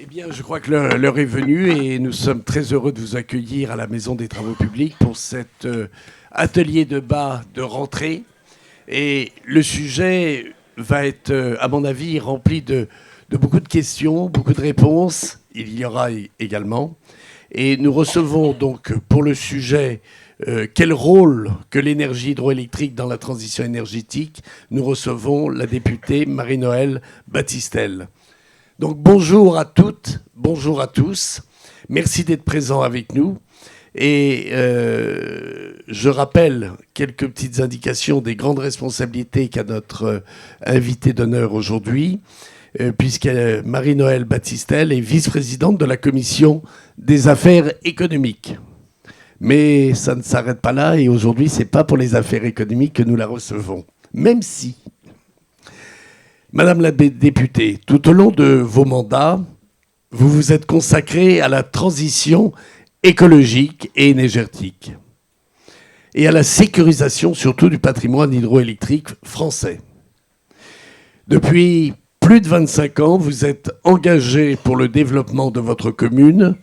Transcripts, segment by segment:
Eh bien, je crois que l'heure est venue et nous sommes très heureux de vous accueillir à la Maison des Travaux Publics pour cet atelier de bas de rentrée. Et le sujet va être, à mon avis, rempli de beaucoup de questions, beaucoup de réponses. Il y aura également. Et nous recevons donc pour le sujet quel rôle que l'énergie hydroélectrique dans la transition énergétique, nous recevons la députée Marie-Noëlle Battistel. Donc bonjour à toutes, bonjour à tous. Merci d'être présents avec nous. Et je rappelle quelques petites indications des grandes responsabilités qu'a notre invitée d'honneur aujourd'hui, puisque Marie-Noëlle Battistel est vice-présidente de la Commission des affaires économiques. Mais ça ne s'arrête pas là, et aujourd'hui, ce n'est pas pour les affaires économiques que nous la recevons. Même si, Madame la députée, tout au long de vos mandats, vous vous êtes consacrée à la transition écologique et énergétique et à la sécurisation surtout du patrimoine hydroélectrique français. Depuis plus de 25 ans, vous êtes engagée pour le développement de votre commune,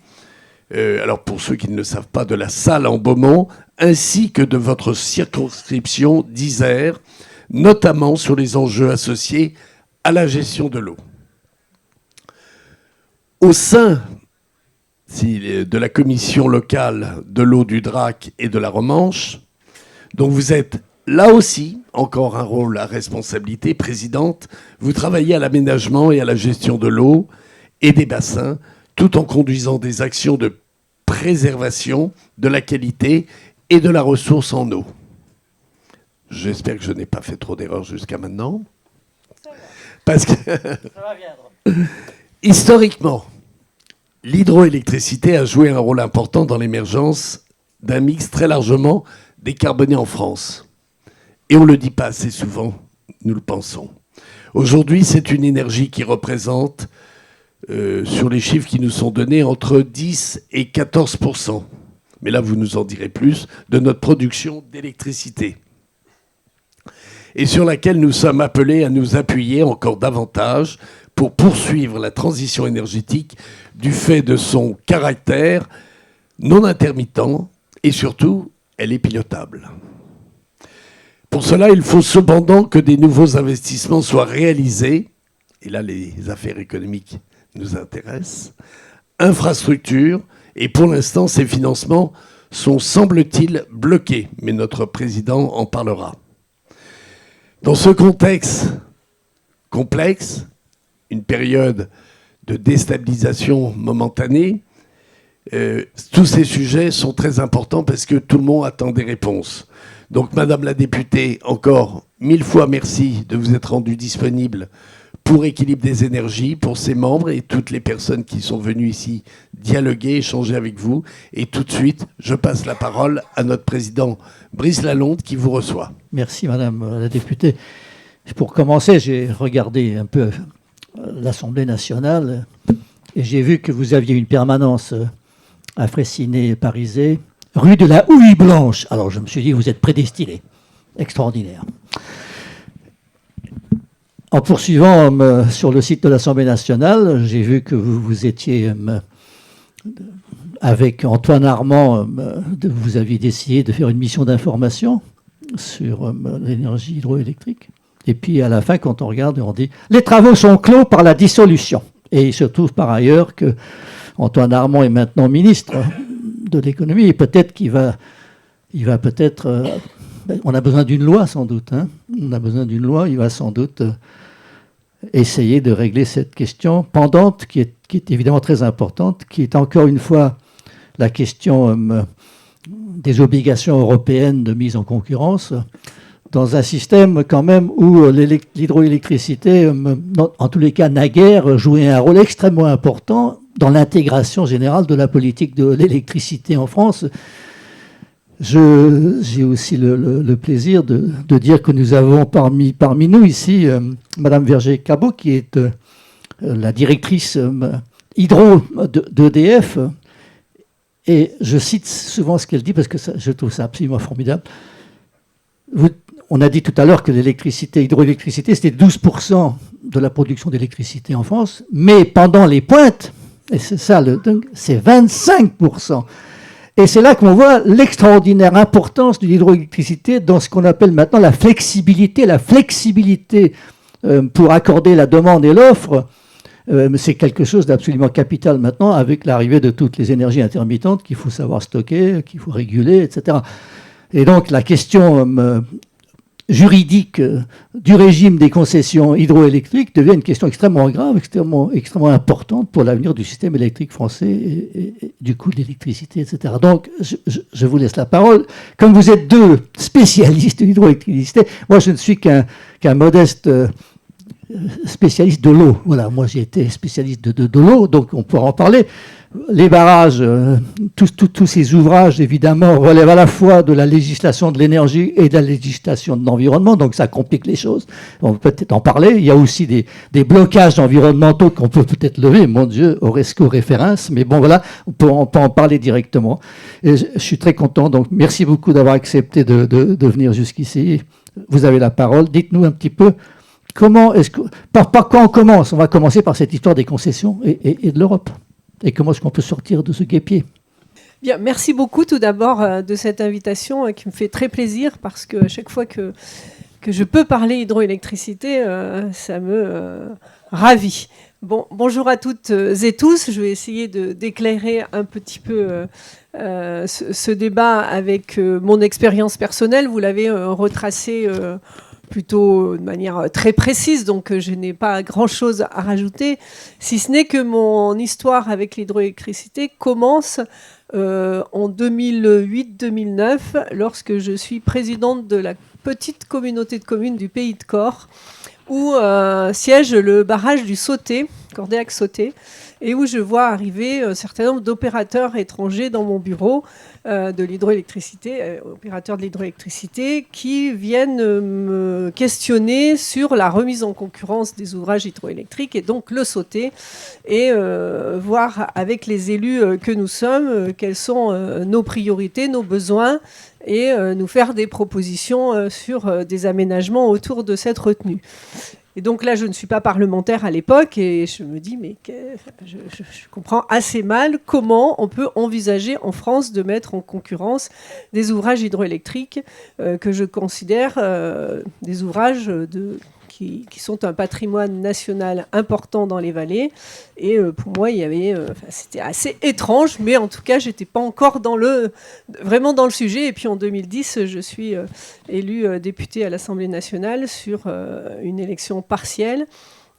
alors pour ceux qui ne le savent pas, de la Salle en Beaumont, ainsi que de votre circonscription d'Isère, notamment sur les enjeux associés à la gestion de l'eau. Au sein de la commission locale de l'eau du Drac et de la Romanche, donc vous êtes là aussi, encore un rôle à responsabilité, présidente, vous travaillez à l'aménagement et à la gestion de l'eau et des bassins, tout en conduisant des actions de préservation de la qualité et de la ressource en eau. J'espère que je n'ai pas fait trop d'erreurs jusqu'à maintenant. Parce que, historiquement, l'hydroélectricité a joué un rôle important dans l'émergence d'un mix très largement décarboné en France. Et on ne le dit pas assez souvent, nous le pensons. Aujourd'hui, c'est une énergie qui représente, sur les chiffres qui nous sont donnés, entre 10 et 14%. Mais là, vous nous en direz plus, de notre production d'électricité. Et sur laquelle nous sommes appelés à nous appuyer encore davantage pour poursuivre la transition énergétique du fait de son caractère non intermittent et surtout, elle est pilotable. Pour cela, il faut cependant que des nouveaux investissements soient réalisés, et là les affaires économiques nous intéressent, infrastructures, et pour l'instant, ces financements sont, semble-t-il, bloqués, mais notre président en parlera. Dans ce contexte complexe, une période de déstabilisation momentanée, tous ces sujets sont très importants parce que tout le monde attend des réponses. Donc, Madame la députée, encore 1000 fois merci de vous être rendue disponible pour Équilibre des énergies, pour ses membres et toutes les personnes qui sont venues ici dialoguer, échanger avec vous. Et tout de suite, je passe la parole à notre président Brice Lalonde qui vous reçoit. Merci Madame la députée. Pour commencer, j'ai regardé un peu l'Assemblée nationale et j'ai vu que vous aviez une permanence à Fraissinet-Parisé, rue de la Houille Blanche. Alors je me suis dit, vous êtes prédestiné. Extraordinaire. En poursuivant sur le site de l'Assemblée nationale, j'ai vu que vous étiez avec Antoine Armand, vous aviez décidé de faire une mission d'information sur l'énergie hydroélectrique. Et puis à la fin, quand on regarde, on dit « Les travaux sont clos par la dissolution ». Et il se trouve par ailleurs que Antoine Armand est maintenant ministre de l'économie et peut-être qu'il va peut-être... on a besoin d'une loi sans doute. Hein. On a besoin d'une loi, il va sans doute essayer de régler cette question pendante qui est évidemment très importante, qui est encore une fois la question des obligations européennes de mise en concurrence dans un système quand même où l'hydroélectricité, en tous les cas naguère, jouait un rôle extrêmement important dans l'intégration générale de la politique de l'électricité en France. J'ai aussi le plaisir de dire que nous avons parmi nous ici Madame Verger-Cabot, qui est la directrice hydro d'EDF. Et je cite souvent ce qu'elle dit parce que je trouve ça absolument formidable. On a dit tout à l'heure que l'hydroélectricité, c'était 12% de la production d'électricité en France, mais pendant les pointes, Et c'est ça, c'est 25%. Et c'est là qu'on voit l'extraordinaire importance de l'hydroélectricité dans ce qu'on appelle maintenant la flexibilité. La flexibilité pour accorder la demande et l'offre, c'est quelque chose d'absolument capital maintenant avec l'arrivée de toutes les énergies intermittentes qu'il faut savoir stocker, qu'il faut réguler, etc. Et donc la question juridique du régime des concessions hydroélectriques devient une question extrêmement grave, extrêmement importante pour l'avenir du système électrique français et du coût de l'électricité, etc. Donc, je vous laisse la parole. Comme vous êtes deux spécialistes de l'hydroélectricité, moi je ne suis qu'un modeste spécialiste de l'eau. Voilà, moi j'ai été spécialiste de l'eau, donc on pourra en parler. Les barrages, tous ces ouvrages, évidemment, relèvent à la fois de la législation de l'énergie et de la législation de l'environnement, donc ça complique les choses. On peut peut-être en parler. Il y a aussi des blocages environnementaux qu'on peut peut-être lever, mon Dieu, au resco référence, mais bon, voilà, on peut en parler directement. Et je suis très content, donc merci beaucoup d'avoir accepté de venir jusqu'ici. Vous avez la parole. Dites-nous un petit peu par quoi on commence. On va commencer par cette histoire des concessions et de l'Europe. Et comment est-ce qu'on peut sortir de ce guêpier ? Bien, merci beaucoup tout d'abord de cette invitation qui me fait très plaisir parce que chaque fois que je peux parler hydroélectricité, ça me ravit. Bon, bonjour à toutes et tous. Je vais essayer d'éclairer un petit peu ce débat avec mon expérience personnelle. Vous l'avez retracé plutôt de manière très précise, donc je n'ai pas grand-chose à rajouter, si ce n'est que mon histoire avec l'hydroélectricité commence en 2008-2009, lorsque je suis présidente de la petite communauté de communes du Pays de Cors, où siège le barrage du Sauté, Cordéac-Sauté, et où je vois arriver un certain nombre d'opérateurs étrangers dans mon bureau de l'hydroélectricité, opérateurs de l'hydroélectricité, qui viennent me questionner sur la remise en concurrence des ouvrages hydroélectriques et donc le Sauté, et voir avec les élus que nous sommes quelles sont nos priorités, nos besoins, et nous faire des propositions sur des aménagements autour de cette retenue. Et donc là, je ne suis pas parlementaire à l'époque et je me dis, mais je comprends assez mal comment on peut envisager en France de mettre en concurrence des ouvrages hydroélectriques que je considère des ouvrages qui sont un patrimoine national important dans les vallées. Et pour moi, c'était assez étrange, mais en tout cas, je n'étais pas encore vraiment dans le sujet. Et puis en 2010, je suis élue députée à l'Assemblée nationale sur une élection partielle.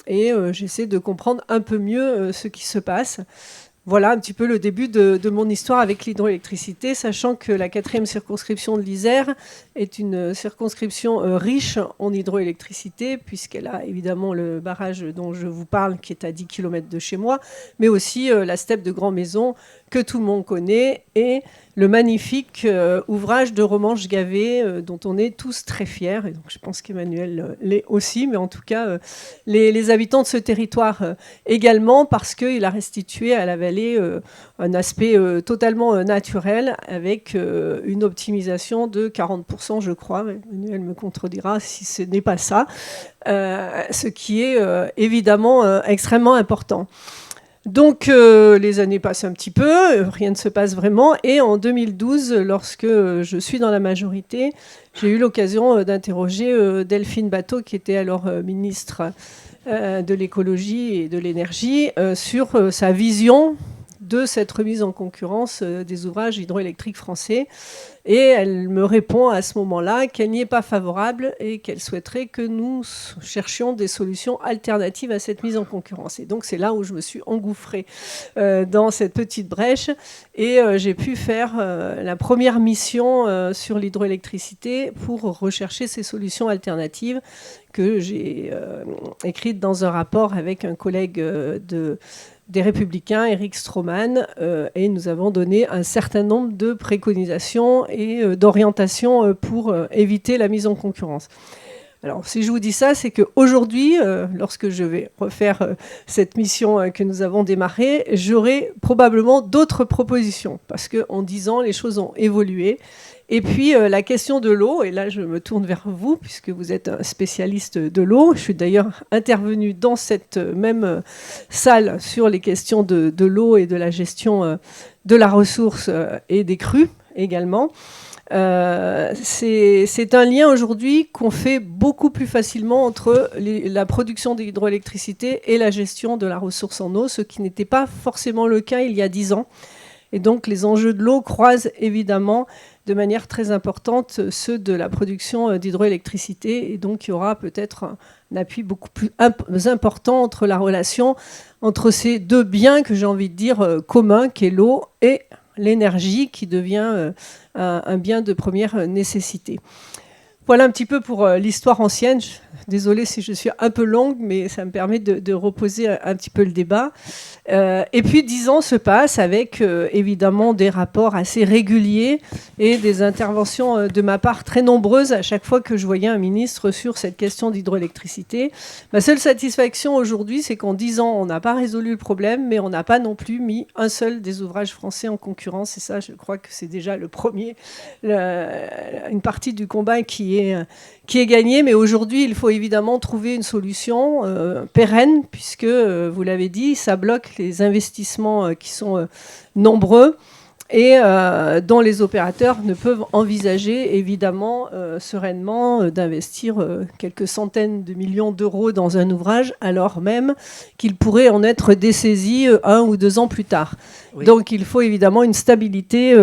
Et j'essaie de comprendre un peu mieux ce qui se passe. Voilà un petit peu le début de mon histoire avec l'hydroélectricité, sachant que la 4e circonscription de l'Isère est une circonscription riche en hydroélectricité, puisqu'elle a évidemment le barrage dont je vous parle, qui est à 10 km de chez moi, mais aussi la steppe de Grand-Maison, que tout le monde connaît, et le magnifique ouvrage de Romanche-Gavet, dont on est tous très fiers. Et donc, je pense qu'Emmanuel l'est aussi, mais en tout cas, les habitants de ce territoire également, parce qu'il a restitué à la vallée un aspect totalement naturel, avec une optimisation de 40%, je crois. Emmanuel me contredira si ce n'est pas ça, ce qui est évidemment extrêmement important. Donc les années passent un petit peu, rien ne se passe vraiment. Et en 2012, lorsque je suis dans la majorité, j'ai eu l'occasion d'interroger Delphine Batho, qui était alors ministre de l'écologie et de l'énergie, sur sa vision de cette remise en concurrence des ouvrages hydroélectriques français. Et elle me répond à ce moment-là qu'elle n'y est pas favorable et qu'elle souhaiterait que nous cherchions des solutions alternatives à cette mise en concurrence. Et donc c'est là où je me suis engouffrée dans cette petite brèche et j'ai pu faire la première mission sur l'hydroélectricité pour rechercher ces solutions alternatives que j'ai écrites dans un rapport avec un collègue des Républicains, Éric Stroman, et nous avons donné un certain nombre de préconisations et d'orientations pour éviter la mise en concurrence. Alors, si je vous dis ça, c'est qu'aujourd'hui, lorsque je vais refaire cette mission que nous avons démarrée, j'aurai probablement d'autres propositions, parce qu'en 10 ans, les choses ont évolué. Et puis, la question de l'eau, et là, je me tourne vers vous, puisque vous êtes un spécialiste de l'eau. Je suis d'ailleurs intervenue dans cette même salle sur les questions de l'eau et de la gestion de la ressource et des crues également. C'est un lien aujourd'hui qu'on fait beaucoup plus facilement entre la production d'hydroélectricité et la gestion de la ressource en eau, ce qui n'était pas forcément le cas il y a 10 ans. Et donc les enjeux de l'eau croisent évidemment de manière très importante ceux de la production d'hydroélectricité. Et donc il y aura peut-être un appui beaucoup plus important entre la relation entre ces deux biens que j'ai envie de dire communs, qu'est l'eau et l'énergie, qui devient un bien de première nécessité. Voilà un petit peu pour l'histoire ancienne. Désolée si je suis un peu longue, mais ça me permet de reposer un petit peu le débat. Et puis 10 ans se passent avec évidemment des rapports assez réguliers et des interventions de ma part très nombreuses à chaque fois que je voyais un ministre sur cette question d'hydroélectricité. Ma seule satisfaction aujourd'hui, c'est qu'en 10 ans, on n'a pas résolu le problème, mais on n'a pas non plus mis un seul des ouvrages français en concurrence. Et ça, je crois que c'est déjà le premier, une partie du combat qui est gagné. Mais aujourd'hui, il faut évidemment trouver une solution pérenne, puisque, vous l'avez dit, ça bloque les investissements qui sont nombreux et dont les opérateurs ne peuvent envisager évidemment sereinement d'investir quelques centaines de millions d'euros dans un ouvrage, alors même qu'il pourrait en être dessaisi 1 ou 2 ans plus tard. Oui. Donc il faut évidemment une stabilité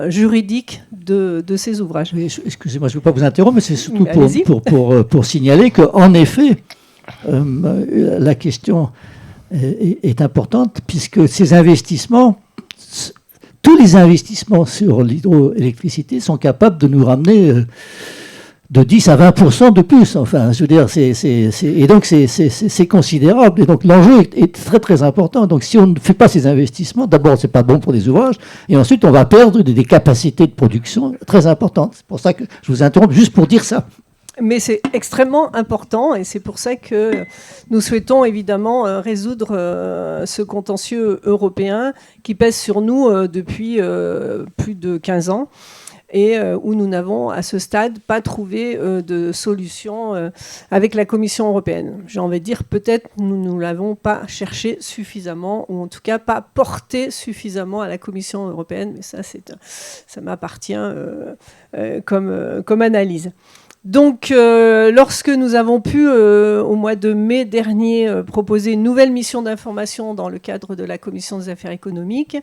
juridique de ces ouvrages. Oui, excusez-moi, je ne veux pas vous interrompre, mais c'est surtout pour signaler qu'en effet, la question est importante, puisque ces investissements, tous les investissements sur l'hydroélectricité sont capables de nous ramener de 10 à 20% de plus. Enfin, je veux dire, et donc c'est considérable. Et donc l'enjeu est très très important. Donc si on ne fait pas ces investissements, d'abord c'est pas bon pour les ouvrages, et ensuite on va perdre des capacités de production très importantes. C'est pour ça que je vous interromps juste pour dire ça. Mais c'est extrêmement important et c'est pour ça que nous souhaitons évidemment résoudre ce contentieux européen qui pèse sur nous depuis plus de 15 ans et où nous n'avons à ce stade pas trouvé de solution avec la Commission européenne. J'ai envie de dire peut-être nous ne l'avons pas cherché suffisamment ou en tout cas pas porté suffisamment à la Commission européenne, mais ça m'appartient comme analyse. Donc, lorsque nous avons pu, au mois de mai dernier, proposer une nouvelle mission d'information dans le cadre de la Commission des affaires économiques,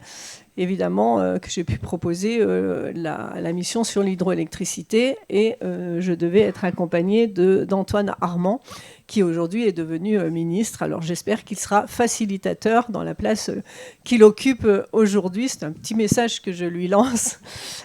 évidemment que j'ai pu proposer la mission sur l'hydroélectricité et je devais être accompagnée d'Antoine Armand, qui aujourd'hui est devenu ministre. Alors j'espère qu'il sera facilitateur dans la place qu'il occupe aujourd'hui. C'est un petit message que je lui lance.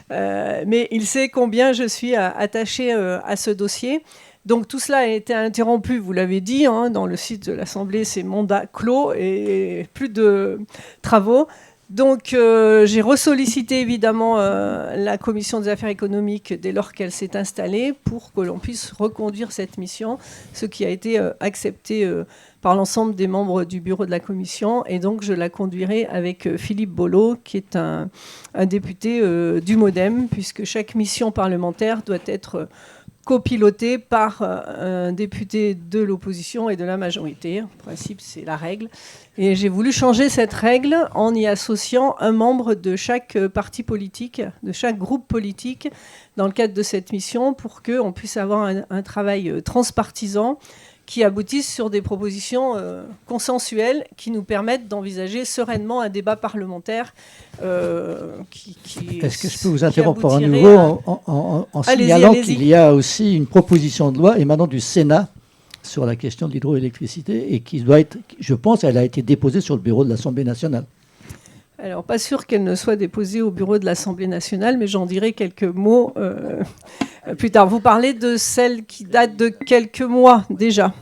Mais il sait combien je suis attachée à ce dossier. Donc tout cela a été interrompu, vous l'avez dit, dans le site de l'Assemblée, c'est mandat clos et plus de travaux. Donc j'ai ressollicité évidemment la Commission des affaires économiques dès lors qu'elle s'est installée pour que l'on puisse reconduire cette mission, ce qui a été accepté par l'ensemble des membres du bureau de la Commission. Et donc je la conduirai avec Philippe Bollot, qui est un député du MoDem, puisque chaque mission parlementaire doit être copilotée par un député de l'opposition et de la majorité. En principe, c'est la règle. Et j'ai voulu changer cette règle en y associant un membre de chaque parti politique, de chaque groupe politique, dans le cadre de cette mission, pour qu'on puisse avoir un travail transpartisan qui aboutisse sur des propositions consensuelles qui nous permettent d'envisager sereinement un débat parlementaire Est-ce que je peux vous interrompre à nouveau en signalant qu'il y a aussi une proposition de loi émanant du Sénat sur la question de l'hydroélectricité et qui doit être, je pense, elle a été déposée sur le bureau de l'Assemblée nationale. Alors, pas sûr qu'elle ne soit déposée au bureau de l'Assemblée nationale, mais j'en dirai quelques mots plus tard. Vous parlez de celle qui date de quelques mois déjà.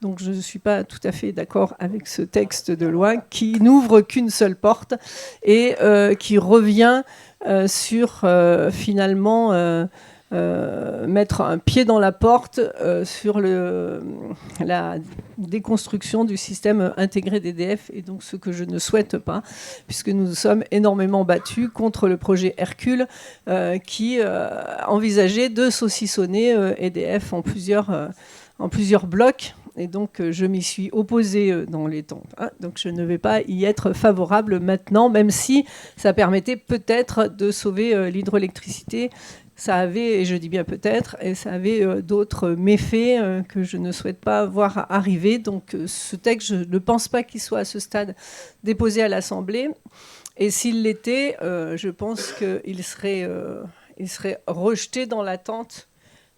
Donc, je ne suis pas tout à fait d'accord avec ce texte de loi qui n'ouvre qu'une seule porte et qui revient sur, finalement, mettre un pied dans la porte sur la déconstruction du système intégré d'EDF, et donc ce que je ne souhaite pas, puisque nous nous sommes énormément battus contre le projet Hercule qui envisageait de saucissonner EDF en plusieurs blocs. Et donc, je m'y suis opposée dans les temps. Donc, je ne vais pas y être favorable maintenant, même si ça permettait peut-être de sauver l'hydroélectricité. Ça avait, et je dis bien peut-être, et ça avait d'autres méfaits que je ne souhaite pas voir arriver. Donc, ce texte, je ne pense pas qu'il soit à ce stade déposé à l'Assemblée. Et s'il l'était, je pense qu'il serait rejeté dans l'attente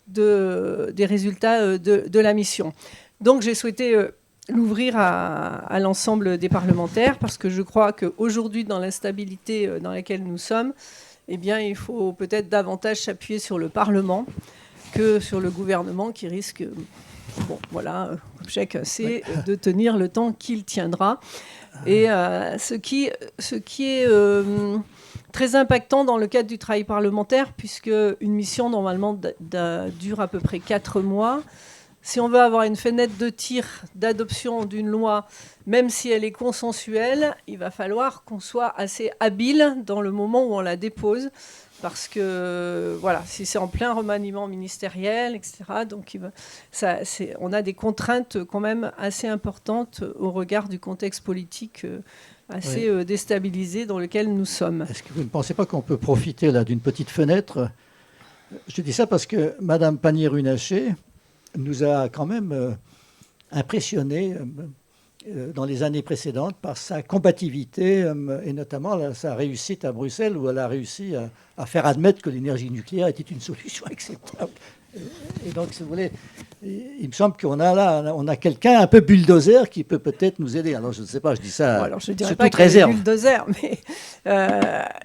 des résultats de la mission. Donc j'ai souhaité l'ouvrir à l'ensemble des parlementaires, parce que je crois qu'aujourd'hui, dans l'instabilité dans laquelle nous sommes, eh bien, il faut peut-être davantage s'appuyer sur le Parlement que sur le gouvernement, qui risque, chacun sait, de tenir le temps qu'il tiendra. Et ce qui est très impactant dans le cadre du travail parlementaire, puisque une mission, normalement, dure à peu près 4 mois. Si on veut avoir une fenêtre de tir d'adoption d'une loi, même si elle est consensuelle, il va falloir qu'on soit assez habile dans le moment où on la dépose, parce que si c'est en plein remaniement ministériel, etc., donc on a des contraintes quand même assez importantes au regard du contexte politique assez déstabilisé dans lequel nous sommes. Est-ce que vous ne pensez pas qu'on peut profiter là d'une petite fenêtre ? Je dis ça parce que Mme Pannier-Runacher nous a quand même impressionnés dans les années précédentes par sa combativité et notamment sa réussite à Bruxelles, où elle a réussi à faire admettre que l'énergie nucléaire était une solution acceptable. Et donc, si vous voulez, il me semble qu'on a là, on a quelqu'un un peu bulldozer qui peut peut-être nous aider. Alors, je ne sais pas, je dis ça alors, je dirais sous pas toute réserve. Bulldozer, mais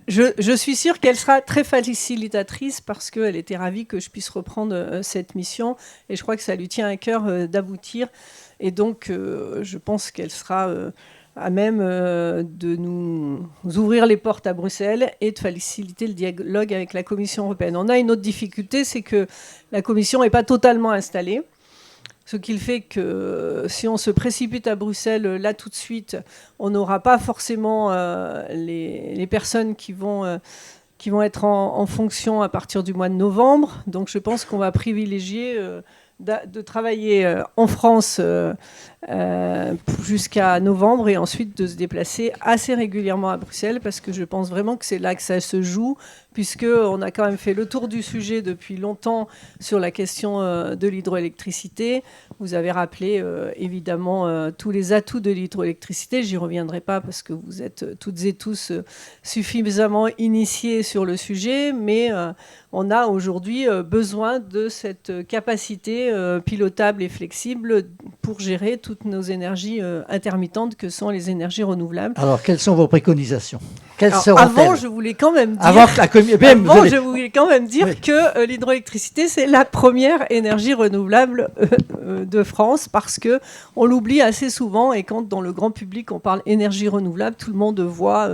je suis sûre qu'elle sera très facilitatrice, parce qu'elle était ravie que je puisse reprendre cette mission, et je crois que ça lui tient à cœur d'aboutir. Et donc, je pense qu'elle sera à même de nous ouvrir les portes à Bruxelles et de faciliter le dialogue avec la Commission européenne. On a une autre difficulté, c'est que la Commission n'est pas totalement installée, ce qui fait que si on se précipite à Bruxelles là tout de suite, on n'aura pas forcément les personnes qui vont être en fonction à partir du mois de novembre. Donc je pense qu'on va privilégier de travailler en France jusqu'à novembre, et ensuite de se déplacer assez régulièrement à Bruxelles, parce que je pense vraiment que c'est là que ça se joue, puisqu'on a quand même fait le tour du sujet depuis longtemps sur la question de l'hydroélectricité. Vous avez rappelé évidemment tous les atouts de l'hydroélectricité. J'y reviendrai pas parce que vous êtes toutes et tous suffisamment initiés sur le sujet, mais on a aujourd'hui besoin de cette capacité pilotable et flexible pour gérer toutes nos énergies intermittentes que sont les énergies renouvelables. Alors, quelles sont vos préconisations ? Avant, je voulais quand même dire, je voulais quand même dire que l'hydroélectricité, c'est la première énergie renouvelable de France, parce qu'on l'oublie assez souvent, et quand dans le grand public on parle énergie renouvelable, tout le monde voit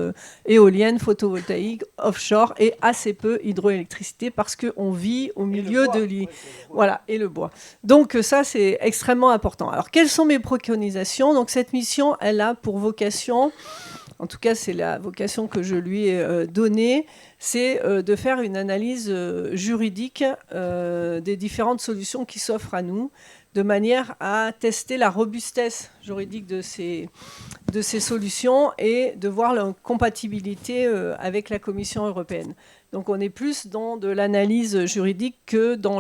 éolienne, photovoltaïque, offshore, et assez peu hydroélectricité, parce qu'on vit au milieu et le bois. Donc ça, c'est extrêmement important. Alors, quelles sont mes préconisations ? Donc cette mission, elle a pour vocation, en tout cas c'est la vocation que je lui ai donnée, c'est de faire une analyse juridique des différentes solutions qui s'offrent à nous, de manière à tester la robustesse juridique de ces solutions et de voir leur compatibilité avec la Commission européenne. Donc on est plus dans de l'analyse juridique que dans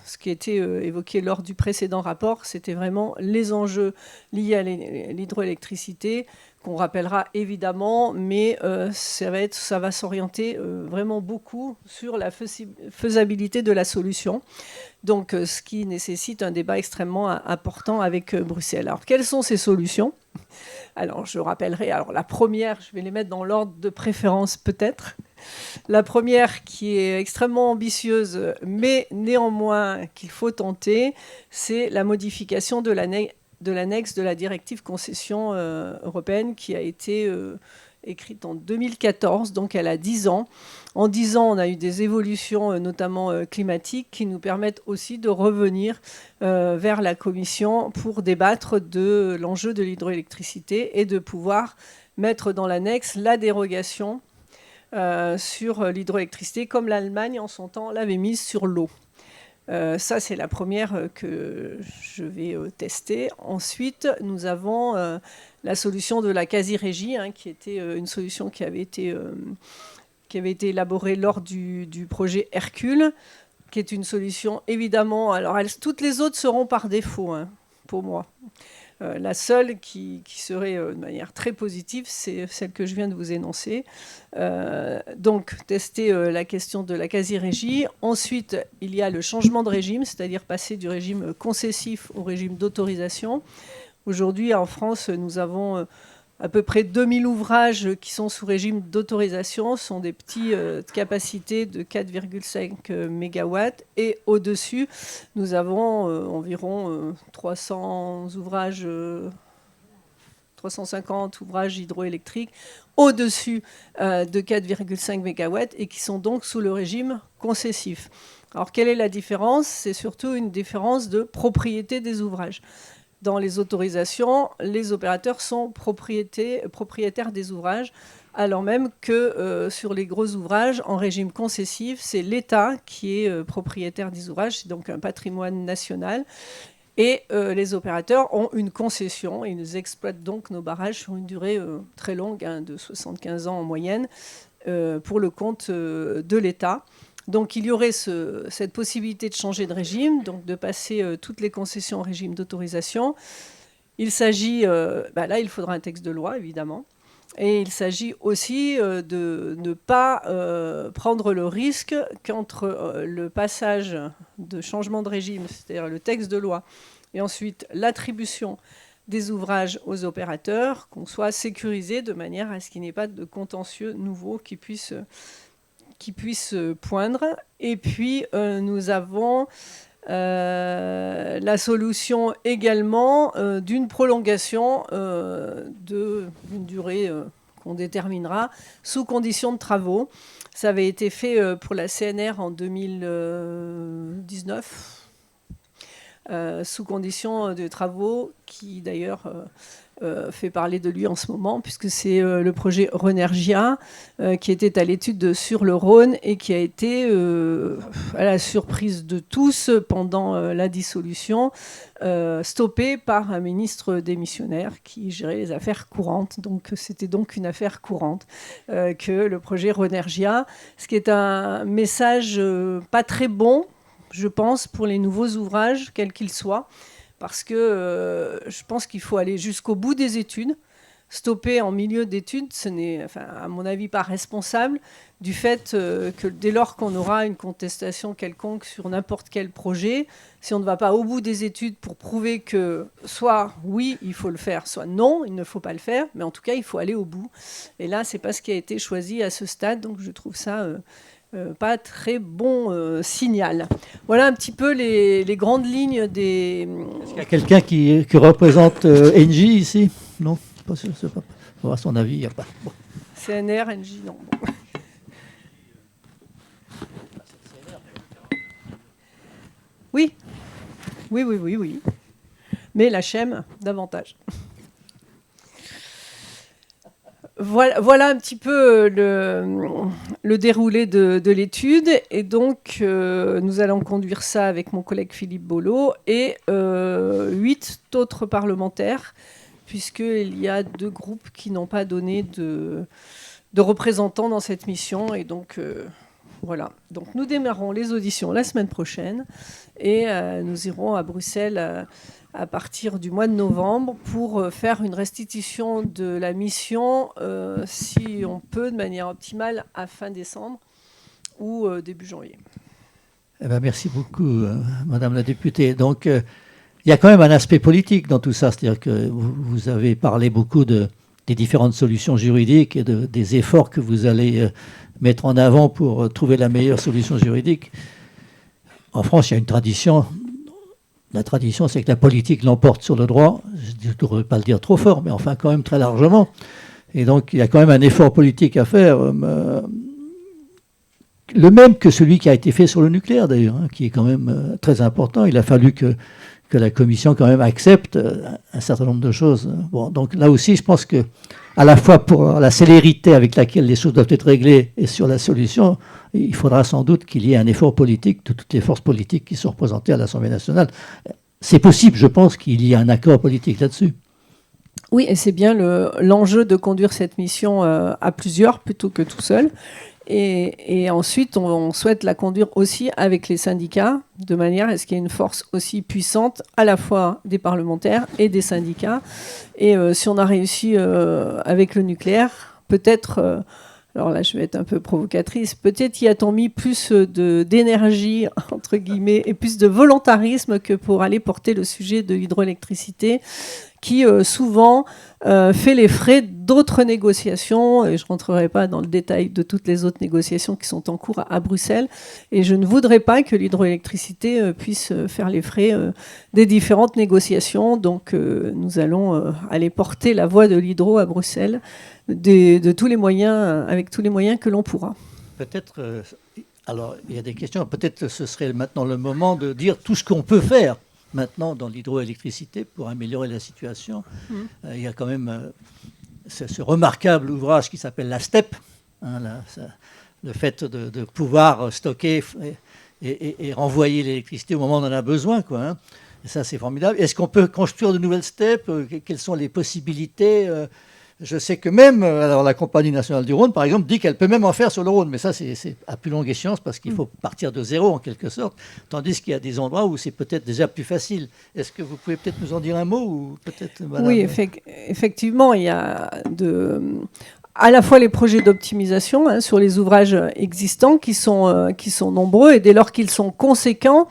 ce qui a été évoqué lors du précédent rapport, c'était vraiment les enjeux liés à l'hydroélectricité, qu'on rappellera évidemment, mais ça va s'orienter vraiment beaucoup sur la faisabilité de la solution. Donc, ce qui nécessite un débat extrêmement important avec Bruxelles. Alors, quelles sont ces solutions ? Alors, je rappellerai, la première, je vais les mettre dans l'ordre de préférence peut-être. La première, qui est extrêmement ambitieuse, mais néanmoins qu'il faut tenter, c'est la modification de l'annexe de la directive concession européenne, qui a été écrite en 2014, donc elle a 10 ans. En 10 ans, on a eu des évolutions, notamment climatiques, qui nous permettent aussi de revenir vers la Commission pour débattre de l'enjeu de l'hydroélectricité et de pouvoir mettre dans l'annexe la dérogation sur l'hydroélectricité, comme l'Allemagne en son temps l'avait mise sur l'eau. Ça, c'est la première que je vais tester. Ensuite, nous avons la solution de la quasi-régie, qui était une solution qui avait été élaborée lors du projet Hercule, qui est une solution, évidemment... Alors, toutes les autres seront par défaut, pour moi. La seule qui serait de manière très positive, c'est celle que je viens de vous énoncer. Donc, tester la question de la quasi-régie. Ensuite, il y a le changement de régime, c'est-à-dire passer du régime concessif au régime d'autorisation. Aujourd'hui, en France, nous avons à peu près 2000 ouvrages qui sont sous régime d'autorisation. Ce sont des petites capacités de 4,5 MW. Et au-dessus, nous avons environ 300 ouvrages, 350 ouvrages hydroélectriques au-dessus de 4,5 MW et qui sont donc sous le régime concessif. Alors, quelle est la différence ? C'est surtout une différence de propriété des ouvrages. Dans les autorisations, les opérateurs sont propriétaires des ouvrages, alors même que sur les gros ouvrages, en régime concessif, c'est l'État qui est propriétaire des ouvrages, c'est donc un patrimoine national. Et les opérateurs ont une concession, et ils exploitent donc nos barrages sur une durée très longue, de 75 ans en moyenne, pour le compte de l'État. Donc il y aurait cette possibilité de changer de régime, donc de passer toutes les concessions en régime d'autorisation. Il s'agit, là il faudra un texte de loi évidemment, et il s'agit aussi de ne pas prendre le risque qu'entre le passage de changement de régime, c'est-à-dire le texte de loi, et ensuite l'attribution des ouvrages aux opérateurs, qu'on soit sécurisé de manière à ce qu'il n'y ait pas de contentieux nouveaux qui puissent poindre. Et puis, nous avons la solution également d'une prolongation d'une durée qu'on déterminera sous condition de travaux. Ça avait été fait pour la CNR en 2019, sous condition de travaux qui, d'ailleurs... fait parler de lui en ce moment, puisque c'est le projet Renergia qui était à l'étude sur le Rhône et qui a été, à la surprise de tous pendant la dissolution, stoppé par un ministre démissionnaire qui gérait les affaires courantes. Donc c'était donc une affaire courante que le projet Renergia, ce qui est un message pas très bon, je pense, pour les nouveaux ouvrages, quels qu'ils soient. Parce que je pense qu'il faut aller jusqu'au bout des études. Stopper en milieu d'études, ce n'est, à mon avis, pas responsable du fait que dès lors qu'on aura une contestation quelconque sur n'importe quel projet, si on ne va pas au bout des études pour prouver que soit oui, il faut le faire, soit non, il ne faut pas le faire, mais en tout cas, il faut aller au bout. Et là, ce n'est pas ce qui a été choisi à ce stade, donc je trouve ça... pas très bon signal. Voilà un petit peu les grandes lignes des... Est-ce qu'il y a quelqu'un qui représente Engie ici ? Non, pas sûr, c'est pas. On va voir son avis. Il y a pas. Bon. CNR, Engie, non. Bon. Oui. Oui. Mais la CHEM, davantage. Voilà un petit peu le déroulé de l'étude. Et donc, nous allons conduire ça avec mon collègue Philippe Bollot et 8 autres parlementaires, puisqu'il y a 2 groupes qui n'ont pas donné de représentants dans cette mission. Et donc, voilà. Donc, nous démarrons les auditions la semaine prochaine et nous irons à Bruxelles à partir du mois de novembre pour faire une restitution de la mission, si on peut, de manière optimale, à fin décembre ou début janvier. Eh bien, merci beaucoup, Madame la députée. Donc, il y a quand même un aspect politique dans tout ça, c'est-à-dire que vous avez parlé beaucoup des différentes solutions juridiques et des efforts que vous allez mettre en avant pour trouver la meilleure solution juridique. En France, il y a une tradition. La tradition, c'est que la politique l'emporte sur le droit. Je ne devrais pas le dire trop fort, mais enfin quand même très largement. Et donc, il y a quand même un effort politique à faire, le même que celui qui a été fait sur le nucléaire, d'ailleurs, hein, qui est quand même très important. Il a fallu que la Commission, quand même, accepte un certain nombre de choses. Bon, donc là aussi, je pense que, à la fois pour la célérité avec laquelle les choses doivent être réglées et sur la solution, il faudra sans doute qu'il y ait un effort politique de toutes les forces politiques qui sont représentées à l'Assemblée nationale. C'est possible, je pense, qu'il y ait un accord politique là-dessus. Oui, et c'est bien l'enjeu de conduire cette mission à plusieurs plutôt que tout seul. Et ensuite, on souhaite la conduire aussi avec les syndicats, de manière à ce qu'il y ait une force aussi puissante, à la fois des parlementaires et des syndicats. Et si on a réussi avec le nucléaire, peut-être, alors là je vais être un peu provocatrice, peut-être y a-t-on mis plus d'énergie, entre guillemets, et plus de volontarisme que pour aller porter le sujet de l'hydroélectricité, qui souvent fait les frais d'autres négociations, et je ne rentrerai pas dans le détail de toutes les autres négociations qui sont en cours à Bruxelles, et je ne voudrais pas que l'hydroélectricité puisse faire les frais des différentes négociations, donc nous allons aller porter la voix de l'hydro à Bruxelles de tous les moyens, avec tous les moyens que l'on pourra. Peut-être, alors il y a des questions, peut-être ce serait maintenant le moment de dire tout ce qu'on peut faire maintenant dans l'hydroélectricité pour améliorer la situation. Il y a quand même ce remarquable ouvrage qui s'appelle la STEP, hein, le fait de pouvoir stocker et renvoyer l'électricité au moment où on en a besoin, quoi, hein. Et ça, c'est formidable. Est-ce qu'on peut construire de nouvelles STEP? Quelles sont les possibilités? Je sais que même alors la Compagnie nationale du Rhône, par exemple, dit qu'elle peut même en faire sur le Rhône. Mais ça, c'est à plus longue échéance parce qu'il faut partir de zéro, en quelque sorte. Tandis qu'il y a des endroits où c'est peut-être déjà plus facile. Est-ce que vous pouvez peut-être nous en dire un mot ou peut-être, madame... Oui, effectivement, il y a à la fois les projets d'optimisation, hein, sur les ouvrages existants qui sont nombreux, et dès lors qu'ils sont conséquents,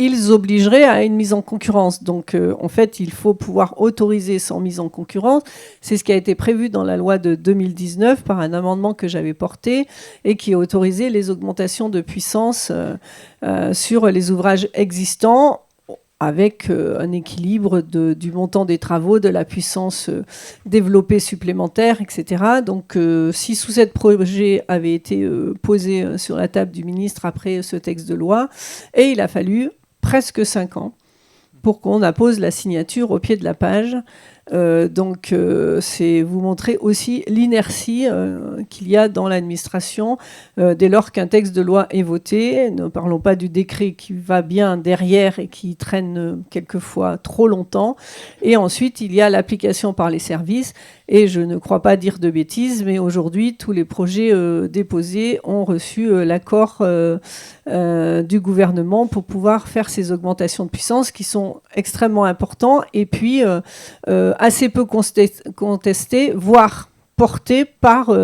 ils obligeraient à une mise en concurrence. Donc, en fait, il faut pouvoir autoriser sans mise en concurrence. C'est ce qui a été prévu dans la loi de 2019 par un amendement que j'avais porté et qui autorisait les augmentations de puissance sur les ouvrages existants, avec un équilibre du montant des travaux, de la puissance développée supplémentaire, etc. Donc, 6 ou 7 projets avaient été posés sur la table du ministre après ce texte de loi, et il a fallu presque 5 ans pour qu'on appose la signature au pied de la page. Donc, c'est vous montrer aussi l'inertie qu'il y a dans l'administration dès lors qu'un texte de loi est voté. Ne parlons pas du décret qui va bien derrière et qui traîne quelquefois trop longtemps. Et ensuite, il y a l'application par les services. Et je ne crois pas dire de bêtises, mais aujourd'hui, tous les projets déposés ont reçu l'accord du gouvernement pour pouvoir faire ces augmentations de puissance qui sont extrêmement importantes et puis assez peu contestées, voire portées par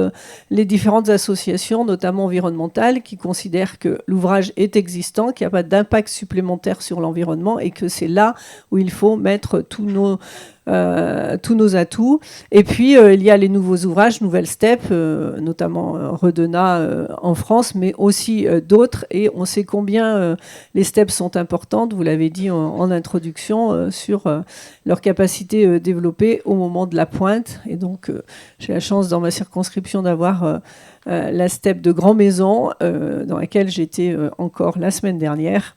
les différentes associations, notamment environnementales, qui considèrent que l'ouvrage est existant, qu'il n'y a pas d'impact supplémentaire sur l'environnement et que c'est là où il faut mettre tous nos atouts. Et puis, il y a les nouveaux ouvrages, nouvelles STEP, notamment Redena en France, mais aussi d'autres. Et on sait combien les STEP sont importantes, vous l'avez dit en introduction, sur leur capacité développée au moment de la pointe. Et donc, j'ai la chance dans ma circonscription d'avoir la STEP de Grand Maison, dans laquelle j'étais encore la semaine dernière,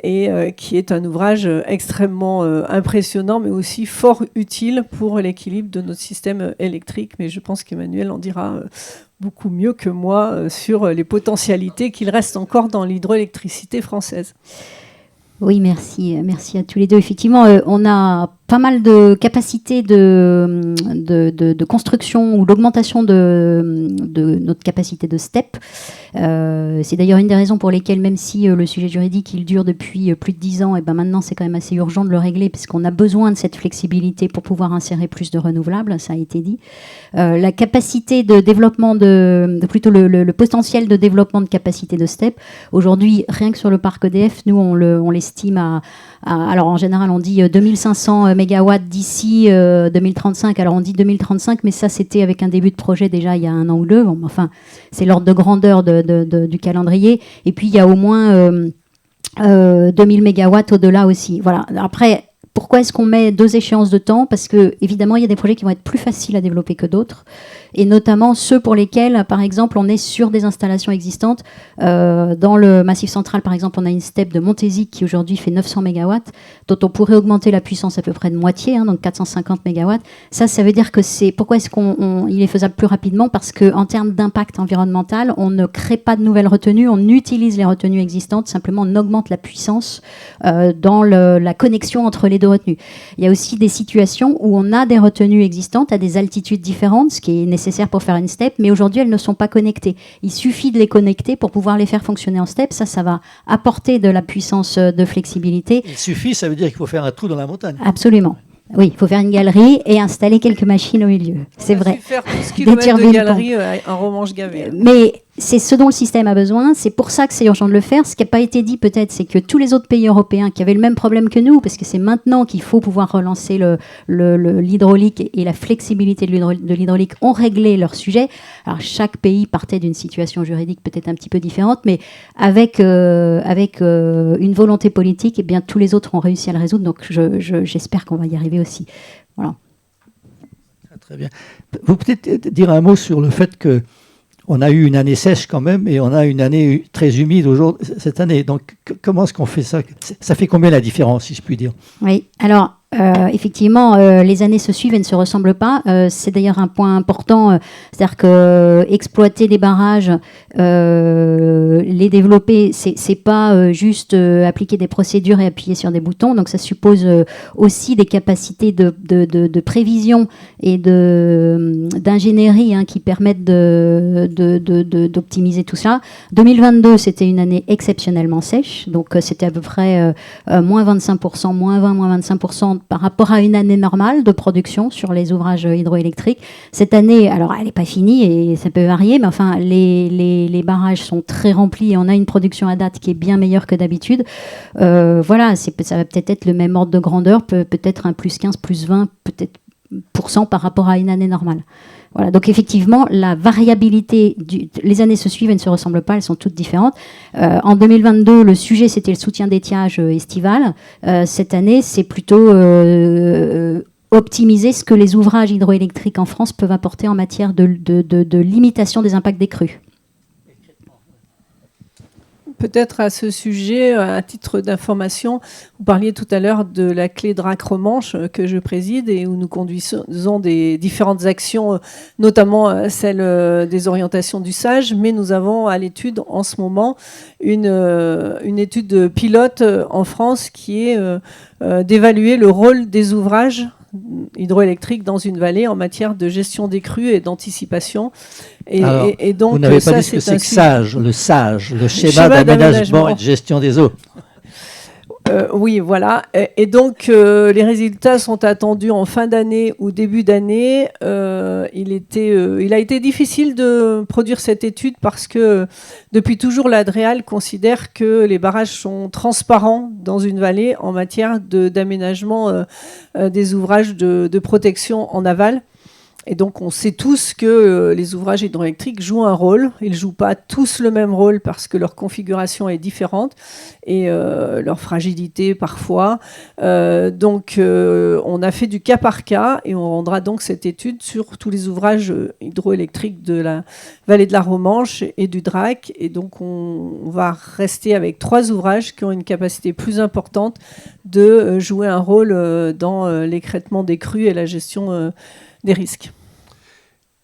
et qui est un ouvrage extrêmement impressionnant, mais aussi fort utile pour l'équilibre de notre système électrique. Mais je pense qu'Emmanuel en dira beaucoup mieux que moi sur les potentialités qu'il reste encore dans l'hydroélectricité française. Oui, merci. Merci à tous les deux. Effectivement, on a pas mal de capacités de construction ou d'augmentation de notre capacité de STEP. C'est d'ailleurs une des raisons pour lesquelles, même si le sujet juridique il dure depuis plus de 10 ans, et ben maintenant c'est quand même assez urgent de le régler parce qu'on a besoin de cette flexibilité pour pouvoir insérer plus de renouvelables, ça a été dit. La capacité de développement plutôt le potentiel de développement de capacité de STEP, aujourd'hui, rien que sur le parc EDF, nous on l'estime à alors en général on dit 2500 mégawatts d'ici 2035, alors on dit 2035, mais ça c'était avec un début de projet déjà il y a 1 an ou 2, bon, enfin c'est l'ordre de grandeur du calendrier, et puis il y a au moins 2000 mégawatts au-delà aussi. Voilà. Après, Pourquoi est-ce qu'on met 2 échéances de temps? Parce que, évidemment, il y a des projets qui vont être plus faciles à développer que d'autres, et notamment ceux pour lesquels, par exemple, on est sur des installations existantes. Dans le Massif central, par exemple, on a une steppe de Montésic qui aujourd'hui fait 900 MW, dont on pourrait augmenter la puissance à peu près de moitié, donc 450 MW. Ça veut dire que c'est... Pourquoi est-ce qu'il est faisable plus rapidement? Parce qu'en termes d'impact environnemental, on ne crée pas de nouvelles retenues, on utilise les retenues existantes, simplement on augmente la puissance dans la connexion entre les deux retenues. Il y a aussi des situations où on a des retenues existantes à des altitudes différentes, ce qui est nécessaire pour faire une steppe, mais aujourd'hui elles ne sont pas connectées. Il suffit de les connecter pour pouvoir les faire fonctionner en steppe. Ça va apporter de la puissance de flexibilité. Il suffit, ça veut dire qu'il faut faire un trou dans la montagne. Absolument. Oui, il faut faire une galerie et installer quelques machines au milieu. C'est vrai. Faire 12 km de galerie en Romanche-Gavet. Mais c'est ce dont le système a besoin. C'est pour ça que c'est urgent de le faire. Ce qui n'a pas été dit peut-être, c'est que tous les autres pays européens qui avaient le même problème que nous, parce que c'est maintenant qu'il faut pouvoir relancer l'hydraulique et la flexibilité de l'hydraulique, ont réglé leur sujet. Alors chaque pays partait d'une situation juridique peut-être un petit peu différente, mais avec une volonté politique, eh bien, tous les autres ont réussi à le résoudre. Donc j'espère qu'on va y arriver aussi. Voilà. Très bien. Vous peut-être dire un mot sur le fait que on a eu une année sèche quand même et on a une année très humide cette année. Donc, comment est-ce qu'on fait ça? Ça fait combien la différence, si je puis dire? Oui, alors, effectivement, les années se suivent et ne se ressemblent pas. C'est d'ailleurs un point important. C'est-à-dire que exploiter des barrages, les développer, c'est pas juste appliquer des procédures et appuyer sur des boutons. Donc, ça suppose aussi des capacités de prévision et d'ingénierie qui permettent d'optimiser tout ça. 2022, c'était une année exceptionnellement sèche. Donc, c'était à peu près moins 25%, moins 20, moins 25% par rapport à une année normale de production sur les ouvrages hydroélectriques. Cette année, alors elle n'est pas finie et ça peut varier, mais enfin les barrages sont très remplis et on a une production à date qui est bien meilleure que d'habitude. Voilà, ça va peut-être être le même ordre de grandeur, peut-être un plus 15, plus 20, peut-être % par rapport à une année normale. Voilà, donc effectivement, la variabilité, les années se suivent et ne se ressemblent pas, elles sont toutes différentes. En 2022, le sujet, c'était le soutien d'étiage estival. Cette année, c'est plutôt optimiser ce que les ouvrages hydroélectriques en France peuvent apporter en matière de limitation des impacts des crues. Peut-être à ce sujet, à titre d'information, vous parliez tout à l'heure de la clé DRAC Romanche que je préside et où nous conduisons des différentes actions, notamment celle des orientations du SAGE, mais nous avons à l'étude en ce moment une étude pilote en France qui est d'évaluer le rôle des ouvrages hydroélectriques dans une vallée en matière de gestion des crues et d'anticipation. Et donc, vous n'avez pas dit ce que c'est que SAGE, le schéma d'aménagement et de gestion des eaux. Oui, voilà. Et donc, les résultats sont attendus en fin d'année ou début d'année. Il a été difficile de produire cette étude parce que depuis toujours, l'ADREAL considère que les barrages sont transparents dans une vallée en matière d'aménagement des ouvrages de protection en aval. Et donc, on sait tous que les ouvrages hydroélectriques jouent un rôle. Ils ne jouent pas tous le même rôle parce que leur configuration est différente et leur fragilité parfois. Donc, on a fait du cas par cas et on rendra donc cette étude sur tous les ouvrages hydroélectriques de la vallée de la Romanche et du Drac. Et donc, on va rester avec 3 ouvrages qui ont une capacité plus importante de jouer un rôle dans l'écrêtement des crues et la gestion des risques.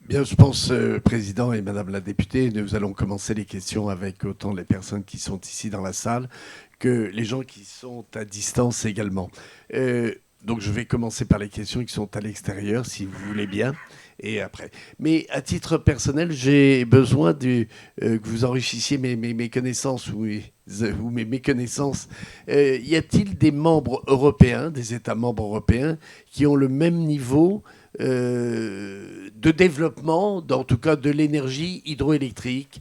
Bien, je pense, Président et Madame la députée, nous allons commencer les questions avec autant les personnes qui sont ici dans la salle que les gens qui sont à distance également. Donc je vais commencer par les questions qui sont à l'extérieur, si vous voulez bien, et après. Mais à titre personnel, j'ai besoin que vous enrichissiez mes connaissances ou mes méconnaissances. Y a-t-il des membres européens, des États membres européens, qui ont le même niveau de développement, en tout cas de l'énergie hydroélectrique,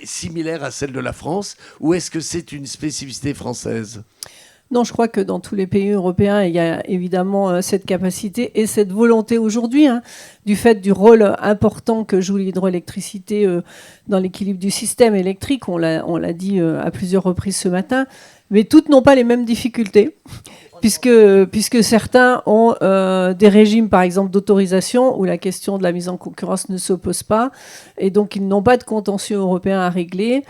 similaire à celle de la France, ou est-ce que c'est une spécificité française ? Non, je crois que dans tous les pays européens, il y a évidemment cette capacité et cette volonté aujourd'hui, du fait du rôle important que joue l'hydroélectricité dans l'équilibre du système électrique. On l'a dit à plusieurs reprises ce matin. Mais toutes n'ont pas les mêmes difficultés, puisque certains ont des régimes, par exemple, d'autorisation où la question de la mise en concurrence ne s'oppose pas, et donc ils n'ont pas de contentieux européen à régler.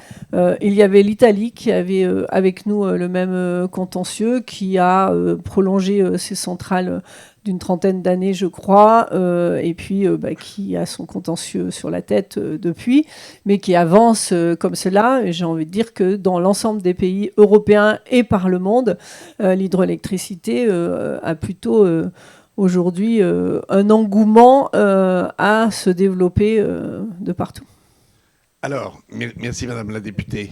Il y avait l'Italie qui avait avec nous le même contentieux, qui a prolongé ses centrales d'une trentaine d'années, je crois, et puis qui a son contentieux sur la tête depuis, mais qui avance comme cela. Et j'ai envie de dire que dans l'ensemble des pays européens et par le monde, l'hydroélectricité a plutôt aujourd'hui un engouement à se développer de partout. Alors, merci Madame la députée.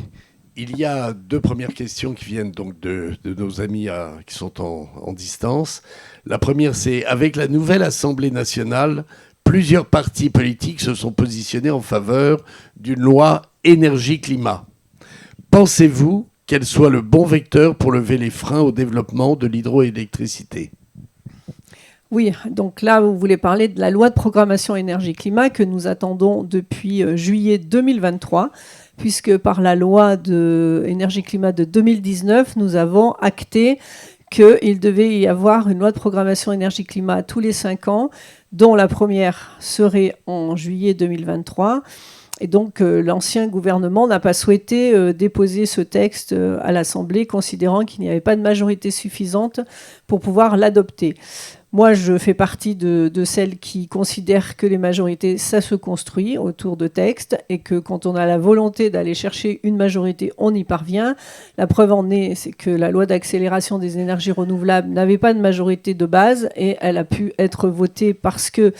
Il y a deux premières questions qui viennent donc de nos amis qui sont en distance. La première, c'est avec la nouvelle Assemblée nationale, plusieurs partis politiques se sont positionnés en faveur d'une loi énergie-climat. Pensez-vous qu'elle soit le bon vecteur pour lever les freins au développement de l'hydroélectricité ? Oui, donc là, vous voulez parler de la loi de programmation énergie-climat que nous attendons depuis juillet 2023, puisque par la loi de énergie-climat de 2019, nous avons acté qu'il devait y avoir une loi de programmation énergie-climat tous les 5 ans, dont la première serait en juillet 2023. Et donc, l'ancien gouvernement n'a pas souhaité déposer ce texte à l'Assemblée, considérant qu'il n'y avait pas de majorité suffisante pour pouvoir l'adopter. Moi, je fais partie de celles qui considèrent que les majorités, ça se construit autour de textes et que quand on a la volonté d'aller chercher une majorité, on y parvient. La preuve en est, c'est que la loi d'accélération des énergies renouvelables n'avait pas de majorité de base et elle a pu être votée parce qu'il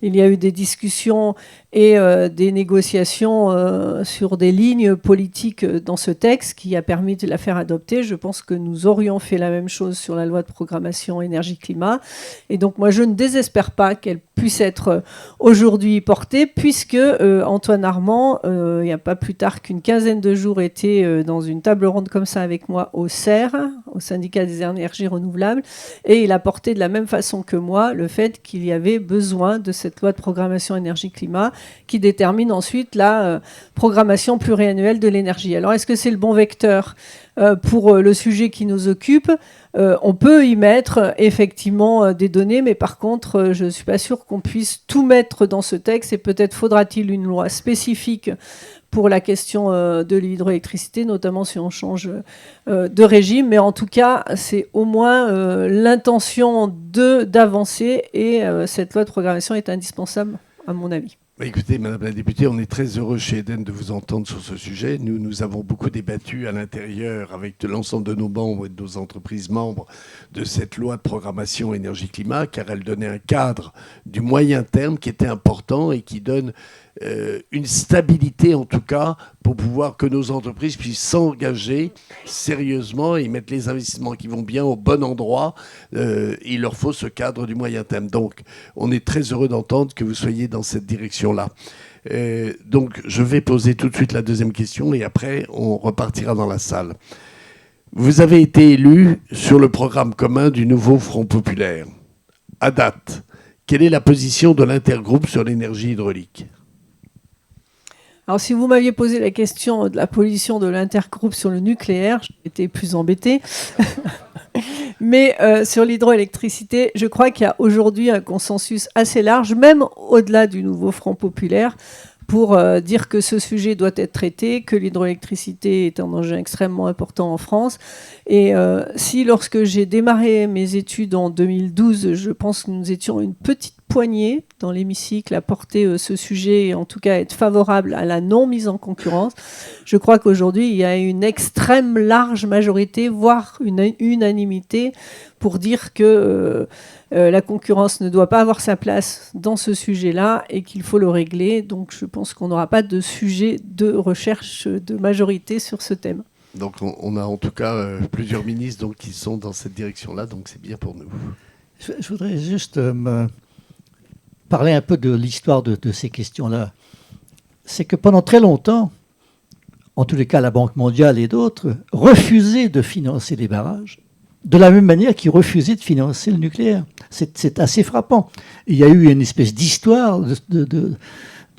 y a eu des discussions et des négociations sur des lignes politiques dans ce texte qui a permis de la faire adopter. Je pense que nous aurions fait la même chose sur la loi de programmation énergie-climat. Et donc moi, je ne désespère pas qu'elle puisse être aujourd'hui portée, puisque Antoine Armand, il n'y a pas plus tard qu'une quinzaine de jours, était dans une table ronde comme ça avec moi au CER, au syndicat des énergies renouvelables, et il a porté de la même façon que moi le fait qu'il y avait besoin de cette loi de programmation énergie-climat qui détermine ensuite la programmation pluriannuelle de l'énergie. Alors, est-ce que c'est le bon vecteur pour le sujet qui nous occupe ? On peut y mettre effectivement des données, mais par contre, je ne suis pas sûre qu'on puisse tout mettre dans ce texte et peut-être faudra-t-il une loi spécifique pour la question de l'hydroélectricité, notamment si on change de régime. Mais en tout cas, c'est au moins l'intention d'avancer et cette loi de programmation est indispensable, à mon avis. Écoutez, Madame la députée, on est très heureux chez Eden de vous entendre sur ce sujet. Nous avons beaucoup débattu à l'intérieur avec l'ensemble de nos membres et de nos entreprises membres de cette loi de programmation énergie-climat, car elle donnait un cadre du moyen terme qui était important et qui donne une stabilité, en tout cas, pour pouvoir que nos entreprises puissent s'engager sérieusement et mettre les investissements qui vont bien au bon endroit. Il leur faut ce cadre du moyen terme. Donc, on est très heureux d'entendre que vous soyez dans cette direction-là. Donc, je vais poser tout de suite la deuxième question et après, on repartira dans la salle. Vous avez été élu sur le programme commun du nouveau Front populaire. À date, quelle est la position de l'intergroupe sur l'énergie hydraulique ? Alors, si vous m'aviez posé la question de la position de l'intergroupe sur le nucléaire, j'étais plus embêtée. Mais sur l'hydroélectricité, je crois qu'il y a aujourd'hui un consensus assez large, même au-delà du nouveau Front populaire, pour dire que ce sujet doit être traité, que l'hydroélectricité est un enjeu extrêmement important en France. Et si, lorsque j'ai démarré mes études en 2012, je pense que nous étions une petite poignée dans l'hémicycle à porter ce sujet et en tout cas être favorable à la non-mise en concurrence, je crois qu'aujourd'hui, il y a une extrême large majorité, voire une unanimité, pour dire que la concurrence ne doit pas avoir sa place dans ce sujet-là et qu'il faut le régler. Donc je pense qu'on n'aura pas de sujet de recherche de majorité sur ce thème. Donc on a en tout cas plusieurs ministres donc, qui sont dans cette direction-là, donc c'est bien pour nous. Je voudrais juste parler un peu de l'histoire de ces questions-là. C'est que pendant très longtemps, en tous les cas la Banque mondiale et d'autres, refusaient de financer les barrages de la même manière qu'ils refusaient de financer le nucléaire. C'est assez frappant. Il y a eu une espèce d'histoire de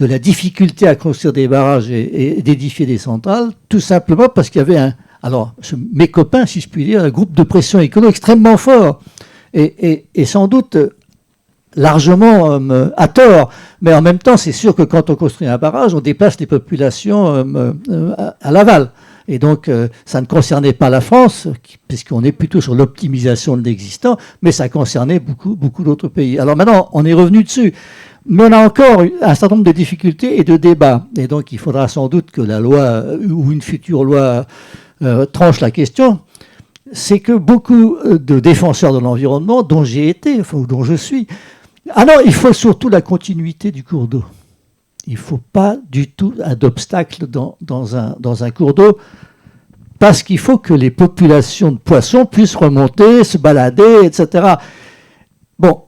la difficulté à construire des barrages et d'édifier des centrales, tout simplement parce qu'il y avait mes copains, si je puis dire, un groupe de pression écolo extrêmement fort. Et sans doute largement à tort. Mais en même temps, c'est sûr que quand on construit un barrage, on déplace les populations à l'aval. Et donc, ça ne concernait pas la France, puisqu'on est plutôt sur l'optimisation de l'existant, mais ça concernait beaucoup d'autres pays. Alors maintenant, on est revenu dessus. Mais on a encore un certain nombre de difficultés et de débats. Et donc, il faudra sans doute que la loi ou une future loi tranche la question. C'est que beaucoup de défenseurs de l'environnement, dont j'ai été, ou dont je suis, alors il faut surtout la continuité du cours d'eau. Il ne faut pas du tout d'obstacle dans un cours d'eau, parce qu'il faut que les populations de poissons puissent remonter, se balader, etc. Bon,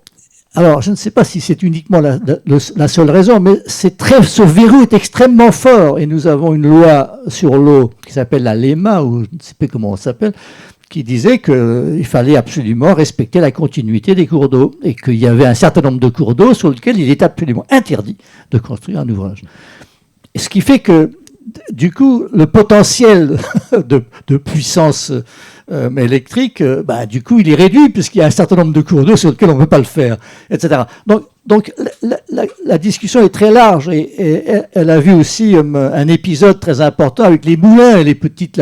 alors je ne sais pas si c'est uniquement la seule raison, mais ce verrou est extrêmement fort. Et nous avons une loi sur l'eau qui s'appelle la LEMA, ou je ne sais pas comment on s'appelle, qui disait qu'il fallait absolument respecter la continuité des cours d'eau et qu'il y avait un certain nombre de cours d'eau sur lesquels il est absolument interdit de construire un ouvrage. Ce qui fait que, du coup, le potentiel de puissance électrique, du coup, il est réduit puisqu'il y a un certain nombre de cours d'eau sur lesquels on ne peut pas le faire, etc. Donc la discussion est très large et elle a vu aussi un épisode très important avec les moulins et la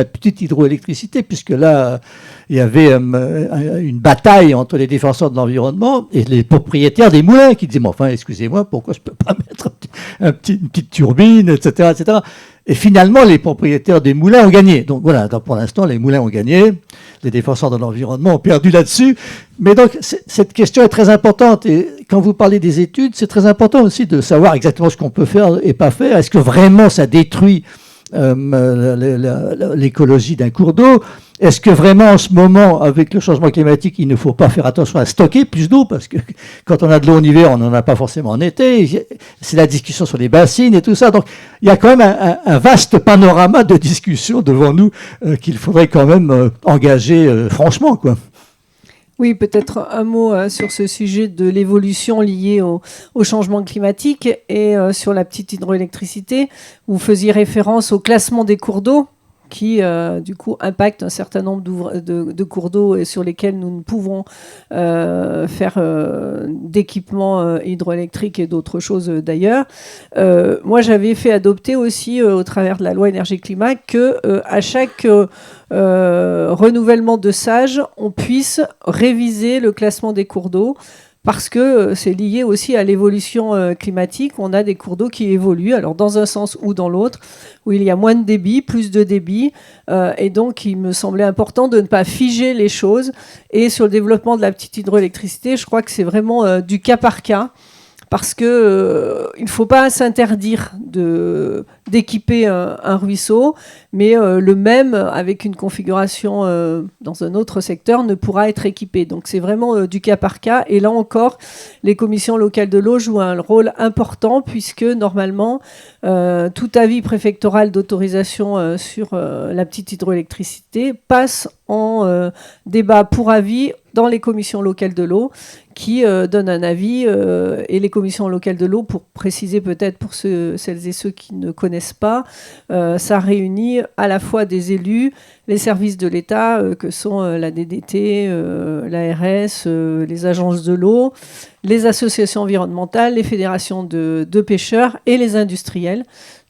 petite hydroélectricité, puisque là, il y avait une bataille entre les défenseurs de l'environnement et les propriétaires des moulins qui disaient « Mais enfin, excusez-moi, pourquoi je ne peux pas mettre une petite turbine, etc. etc. » Et finalement, les propriétaires des moulins ont gagné. Donc voilà, pour l'instant, les moulins ont gagné. Les défenseurs de l'environnement ont perdu là-dessus. Mais donc, cette question est très importante. Et quand vous parlez des études, c'est très important aussi de savoir exactement ce qu'on peut faire et pas faire. Est-ce que vraiment ça détruit l'écologie d'un cours d'eau? Est-ce que vraiment en ce moment, avec le changement climatique, il ne faut pas faire attention à stocker plus d'eau? Parce que quand on a de l'eau en hiver, on n'en a pas forcément en été. C'est la discussion sur les bassines et tout ça. Donc il y a quand même un vaste panorama de discussion devant nous qu'il faudrait quand même engager franchement, quoi. Oui, peut-être un mot sur ce sujet de l'évolution liée au changement climatique et sur la petite hydroélectricité. Vous faisiez référence au classement des cours d'eau qui, du coup, impacte un certain nombre de cours d'eau et sur lesquels nous ne pouvons faire d'équipements hydroélectriques et d'autres choses d'ailleurs. Moi, j'avais fait adopter aussi, au travers de la loi énergie-climat, que à chaque renouvellement de SAGE, on puisse réviser le classement des cours d'eau, parce que c'est lié aussi à l'évolution climatique. On a des cours d'eau qui évoluent, alors dans un sens ou dans l'autre, où il y a moins de débit, plus de débit, et donc il me semblait important de ne pas figer les choses. Et sur le développement de la petite hydroélectricité, je crois que c'est vraiment du cas par cas, parce qu'il ne faut pas s'interdire d'équiper un ruisseau, mais le même, avec une configuration dans un autre secteur, ne pourra être équipé. Donc c'est vraiment du cas par cas. Et là encore, les commissions locales de l'eau jouent un rôle important, puisque normalement, tout avis préfectoral d'autorisation sur la petite hydroélectricité passe en débat pour avis dans les commissions locales de l'eau, qui donnent un avis, et les commissions locales de l'eau, pour préciser peut-être pour celles et ceux qui ne connaissent pas, ça réunit à la fois des élus, les services de l'État, que sont la DDT, l'ARS, les agences de l'eau, les associations environnementales, les fédérations de pêcheurs et les industriels.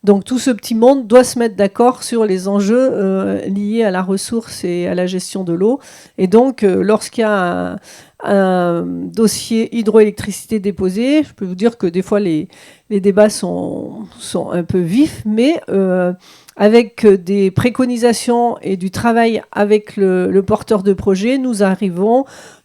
Donc tout ce petit monde doit se mettre d'accord sur les enjeux liés à la ressource et à la gestion de l'eau. Et donc lorsqu'il y a un dossier hydroélectricité déposé, je peux vous dire que des fois les débats sont un peu vifs, mais avec des préconisations et du travail avec le porteur de projet, nous arrivons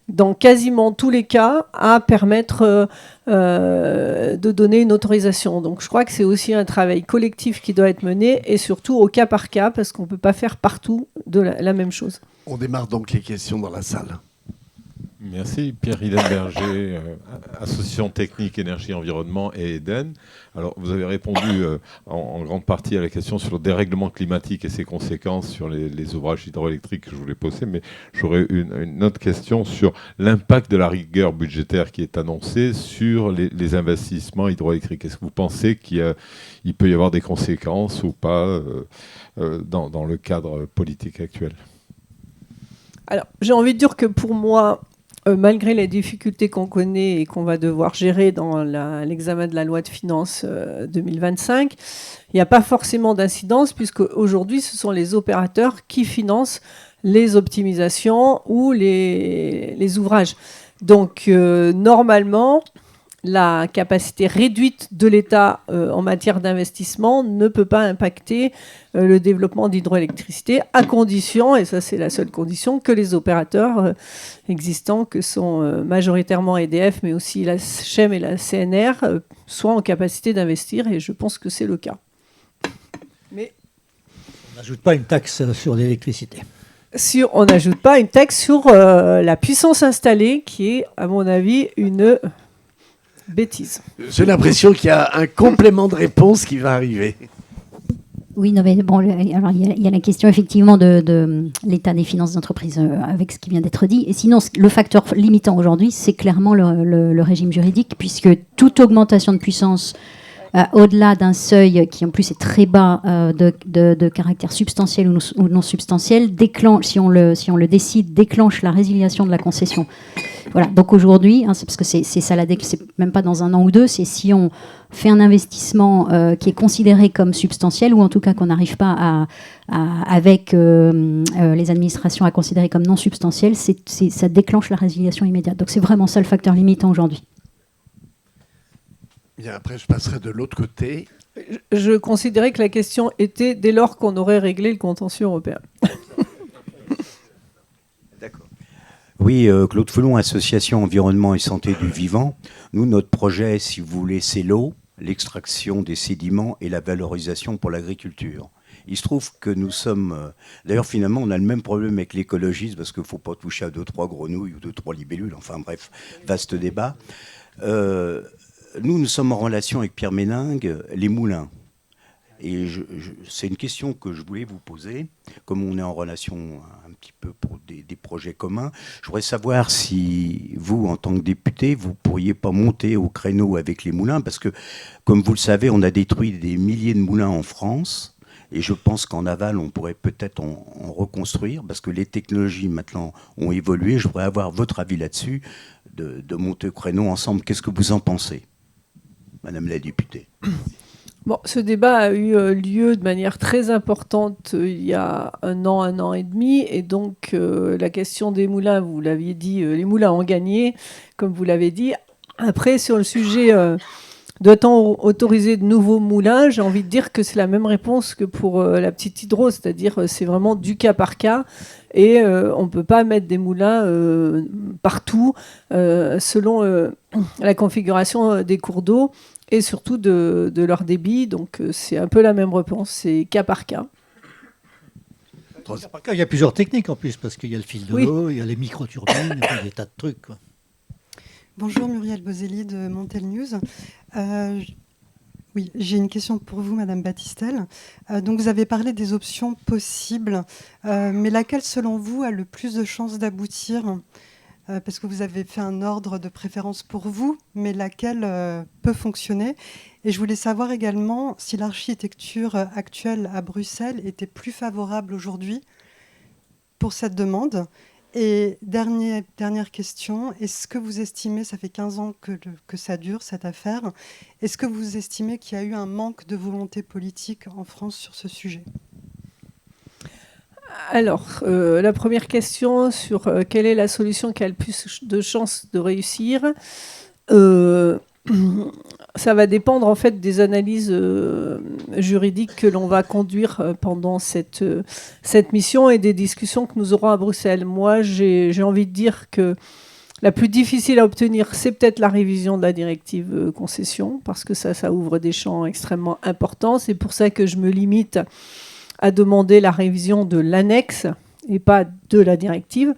dans quasiment tous les cas à permettre de donner une autorisation. Donc je crois que c'est aussi un travail collectif qui doit être mené, et surtout au cas par cas, parce qu'on ne peut pas faire partout la même chose. On démarre donc les questions dans la salle. Merci. Pierre Hidenberger, Association technique énergie environnement et Eden. Alors, vous avez répondu en grande partie à la question sur le dérèglement climatique et ses conséquences sur les ouvrages hydroélectriques que je voulais poser, mais j'aurais une autre question sur l'impact de la rigueur budgétaire qui est annoncée sur les investissements hydroélectriques. Est-ce que vous pensez qu'il peut y avoir des conséquences ou pas dans le cadre politique actuel ? Alors, j'ai envie de dire que pour moi, malgré les difficultés qu'on connaît et qu'on va devoir gérer dans l'examen de la loi de finances 2025, il n'y a pas forcément d'incidence, puisque aujourd'hui, ce sont les opérateurs qui financent les optimisations ou les ouvrages. Donc, normalement, la capacité réduite de l'État en matière d'investissement ne peut pas impacter le développement d'hydroélectricité, à condition, et ça c'est la seule condition, que les opérateurs existants, que sont majoritairement EDF, mais aussi la CHEM et la CNR, soient en capacité d'investir, et je pense que c'est le cas. Mais on n'ajoute pas une taxe sur l'électricité. On n'ajoute pas une taxe sur la puissance installée, qui est, à mon avis, une bêtise. J'ai l'impression qu'il y a un complément de réponse qui va arriver. Oui, non, mais bon, alors il y a la question effectivement de l'état des finances d'entreprise avec ce qui vient d'être dit. Et sinon, le facteur limitant aujourd'hui, c'est clairement le régime juridique, puisque toute augmentation de puissance au-delà d'un seuil qui en plus est très bas de caractère substantiel ou non substantiel, déclenche, si on le décide, déclenche la résiliation de la concession. Voilà, donc aujourd'hui, c'est parce que c'est ça, c'est même pas dans un an ou deux, c'est si on fait un investissement qui est considéré comme substantiel, ou en tout cas qu'on n'arrive pas avec les administrations à considérer comme non substantiel, ça déclenche la résiliation immédiate. Donc c'est vraiment ça le facteur limitant aujourd'hui. Bien, après, je passerai de l'autre côté. Je considérais que la question était dès lors qu'on aurait réglé le contentieux européen. D'accord. Oui, Claude Foulon, Association Environnement et Santé du Vivant. Nous, notre projet, si vous voulez, c'est l'eau, l'extraction des sédiments et la valorisation pour l'agriculture. Il se trouve que nous sommes... D'ailleurs, finalement, on a le même problème avec l'écologisme, parce qu'il ne faut pas toucher à 2-3 grenouilles ou 2-3 libellules. Enfin bref, vaste débat. Nous sommes en relation avec Pierre Méningue, les moulins. Et c'est une question que je voulais vous poser. Comme on est en relation un petit peu pour des projets communs, je voudrais savoir si vous, en tant que député, vous ne pourriez pas monter au créneau avec les moulins, parce que, comme vous le savez, on a détruit des milliers de moulins en France. Et je pense qu'en aval, on pourrait peut-être en reconstruire, parce que les technologies maintenant ont évolué. Je voudrais avoir votre avis là-dessus, de monter au créneau ensemble. Qu'est-ce que vous en pensez, Madame la députée? Bon, ce débat a eu lieu de manière très importante il y a un an et demi. Et donc, la question des moulins, vous l'aviez dit, les moulins ont gagné, comme vous l'avez dit. Après, sur le sujet, doit-on autoriser de nouveaux moulins? J'ai envie de dire que c'est la même réponse que pour la petite hydro, c'est-à-dire c'est vraiment du cas par cas. Et on ne peut pas mettre des moulins partout selon la configuration des cours d'eau et surtout de leur débit. Donc c'est un peu la même réponse, c'est cas par cas. Cas par cas, il y a plusieurs techniques en plus, parce qu'il y a le fil de l'eau, il y a les microturbines, il y a des tas de trucs, quoi. Bonjour, Muriel Bozelli de Montel News. Oui, j'ai une question pour vous, Madame Battistel. Donc, vous avez parlé des options possibles, mais laquelle, selon vous, a le plus de chances d'aboutir? Parce que vous avez fait un ordre de préférence pour vous, mais laquelle peut fonctionner? Et je voulais savoir également si l'architecture actuelle à Bruxelles était plus favorable aujourd'hui pour cette demande. Et dernière question, est-ce que vous estimez, ça fait 15 ans que ça dure cette affaire, est-ce que vous estimez qu'il y a eu un manque de volonté politique en France sur ce sujet? Alors, la première question sur quelle est la solution qui a le plus de chances de réussir, ça va dépendre en fait des analyses juridiques que l'on va conduire pendant cette mission et des discussions que nous aurons à Bruxelles. Moi, j'ai envie de dire que la plus difficile à obtenir, c'est peut-être la révision de la directive concession, parce que ça ouvre des champs extrêmement importants. C'est pour ça que je me limite à demander la révision de l'annexe et pas de la directive,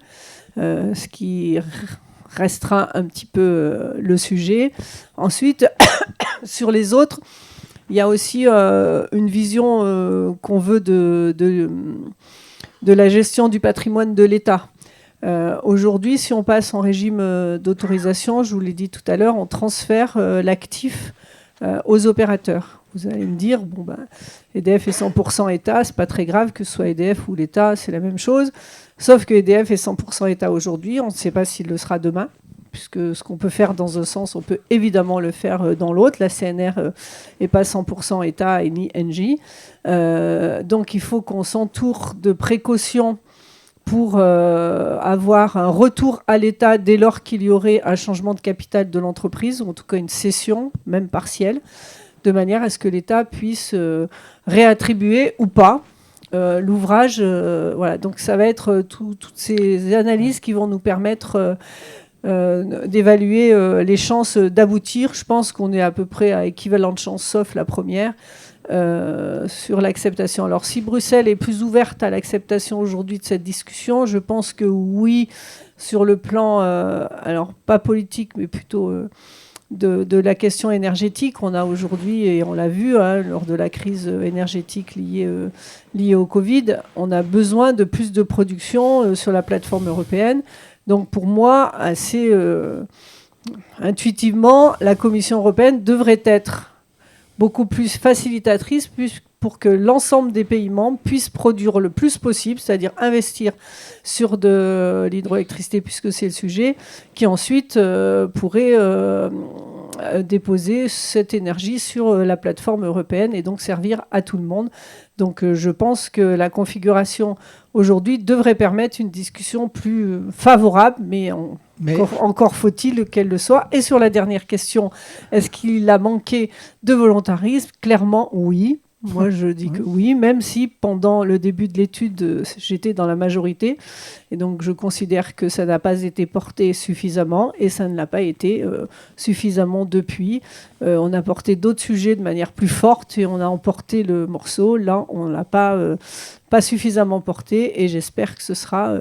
ce qui restreint un petit peu le sujet. Ensuite, sur les autres, il y a aussi une vision qu'on veut de la gestion du patrimoine de l'État. Aujourd'hui, si on passe en régime d'autorisation, je vous l'ai dit tout à l'heure, on transfère l'actif aux opérateurs. Vous allez me dire, bon ben, EDF est 100% État, c'est pas très grave que ce soit EDF ou l'État, c'est la même chose. Sauf que EDF est 100% État aujourd'hui, on ne sait pas s'il le sera demain, puisque ce qu'on peut faire dans un sens, on peut évidemment le faire dans l'autre. La CNR n'est pas 100% État et ni Engie. Donc il faut qu'on s'entoure de précautions pour avoir un retour à l'État dès lors qu'il y aurait un changement de capital de l'entreprise, ou en tout cas une cession, même partielle, de manière à ce que l'État puisse réattribuer ou pas l'ouvrage. Voilà. Donc ça va être toutes ces analyses qui vont nous permettre d'évaluer les chances d'aboutir. Je pense qu'on est à peu près à équivalent de chance, sauf la première, sur l'acceptation. Alors si Bruxelles est plus ouverte à l'acceptation aujourd'hui de cette discussion, je pense que oui, sur le plan, alors pas politique, mais plutôt de la question énergétique. On a aujourd'hui, et on l'a vu lors de la crise énergétique liée au Covid, on a besoin de plus de production sur la plateforme européenne. Donc pour moi, assez intuitivement, la Commission européenne devrait être beaucoup plus facilitatrice pour que l'ensemble des pays membres puissent produire le plus possible, c'est-à-dire investir sur de l'hydroélectricité, puisque c'est le sujet, qui ensuite pourrait déposer cette énergie sur la plateforme européenne et donc servir à tout le monde. Donc je pense que la configuration aujourd'hui devrait permettre une discussion plus favorable, mais encore faut-il qu'elle le soit. Et sur la dernière question, est-ce qu'il a manqué de volontarisme ? Clairement, oui. Moi, je dis que oui, même si pendant le début de l'étude, j'étais dans la majorité. Et donc, je considère que ça n'a pas été porté suffisamment et ça ne l'a pas été suffisamment depuis. On a porté d'autres sujets de manière plus forte et on a emporté le morceau. Là, on ne l'a pas suffisamment porté et j'espère que ce sera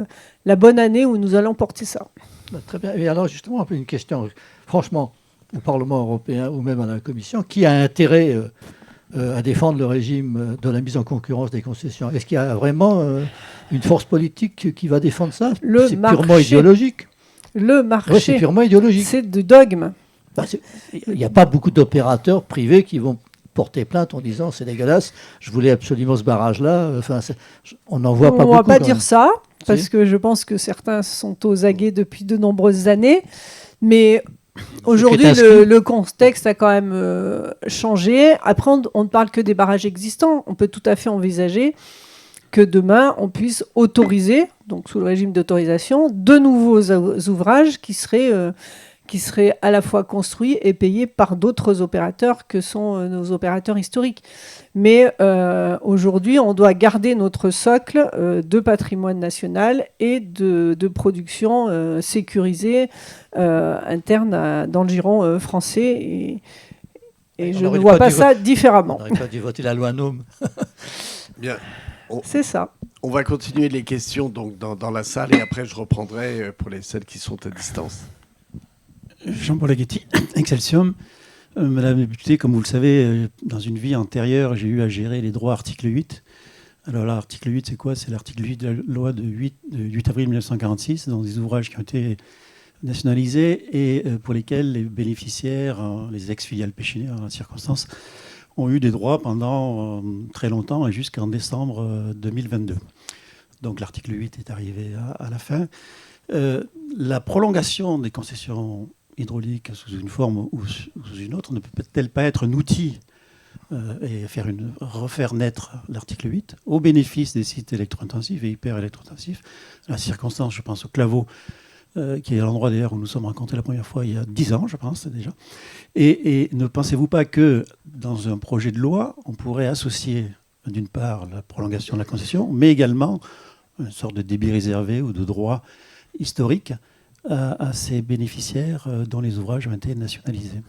la bonne année où nous allons porter ça. Très bien. Et alors, justement, un peu une question. Franchement, au Parlement européen ou même à la Commission, qui a intérêt à défendre le régime de la mise en concurrence des concessions? Est-ce qu'il y a vraiment une force politique qui va défendre ça? C'est purement idéologique. Le marché, ouais, c'est purement idéologique. C'est du dogme. Il n'y a pas beaucoup d'opérateurs privés qui vont porter plainte en disant c'est dégueulasse, je voulais absolument ce barrage-là. Enfin, on n'en voit pas beaucoup. On ne va pas dire ça, parce que je pense que certains sont aux aguets depuis de nombreuses années. Mais aujourd'hui, le contexte a quand même changé. Après, on ne parle que des barrages existants. On peut tout à fait envisager que demain, on puisse autoriser, donc sous le régime d'autorisation, de nouveaux ouvrages qui seraient à la fois construits et payés par d'autres opérateurs que sont nos opérateurs historiques. Mais aujourd'hui, on doit garder notre socle de patrimoine national et de production sécurisée interne dans le giron français. Et je ne vois pas ça différemment. On n'aurait pas dû voter la loi NOM. Bien. C'est ça. On va continuer les questions donc, dans la salle et après je reprendrai pour celles qui sont à distance. Jean-Paul Aghetti, Excelsium. Madame la députée, comme vous le savez, dans une vie antérieure, j'ai eu à gérer les droits article 8. Alors là, l'article 8, c'est quoi? C'est l'article 8 de la loi de 8 avril 1946, dans des ouvrages qui ont été nationalisés et pour lesquels les bénéficiaires, les ex-filiales Péchiney en la circonstance, ont eu des droits pendant très longtemps et jusqu'en décembre 2022. Donc l'article 8 est arrivé à la fin. La prolongation des concessions hydrauliques sous une forme ou sous une autre ne peut-elle pas être un outil et refaire naître l'article 8 au bénéfice des sites électro-intensifs et hyper électro-intensifs? La circonstance, je pense au Claveau, qui est l'endroit d'ailleurs où nous sommes rencontrés la première fois il y a 10 ans, je pense déjà. Et ne pensez-vous pas que dans un projet de loi, on pourrait associer d'une part la prolongation de la concession, mais également une sorte de débit réservé ou de droit historique à ces bénéficiaires dont les ouvrages ont été nationalisés?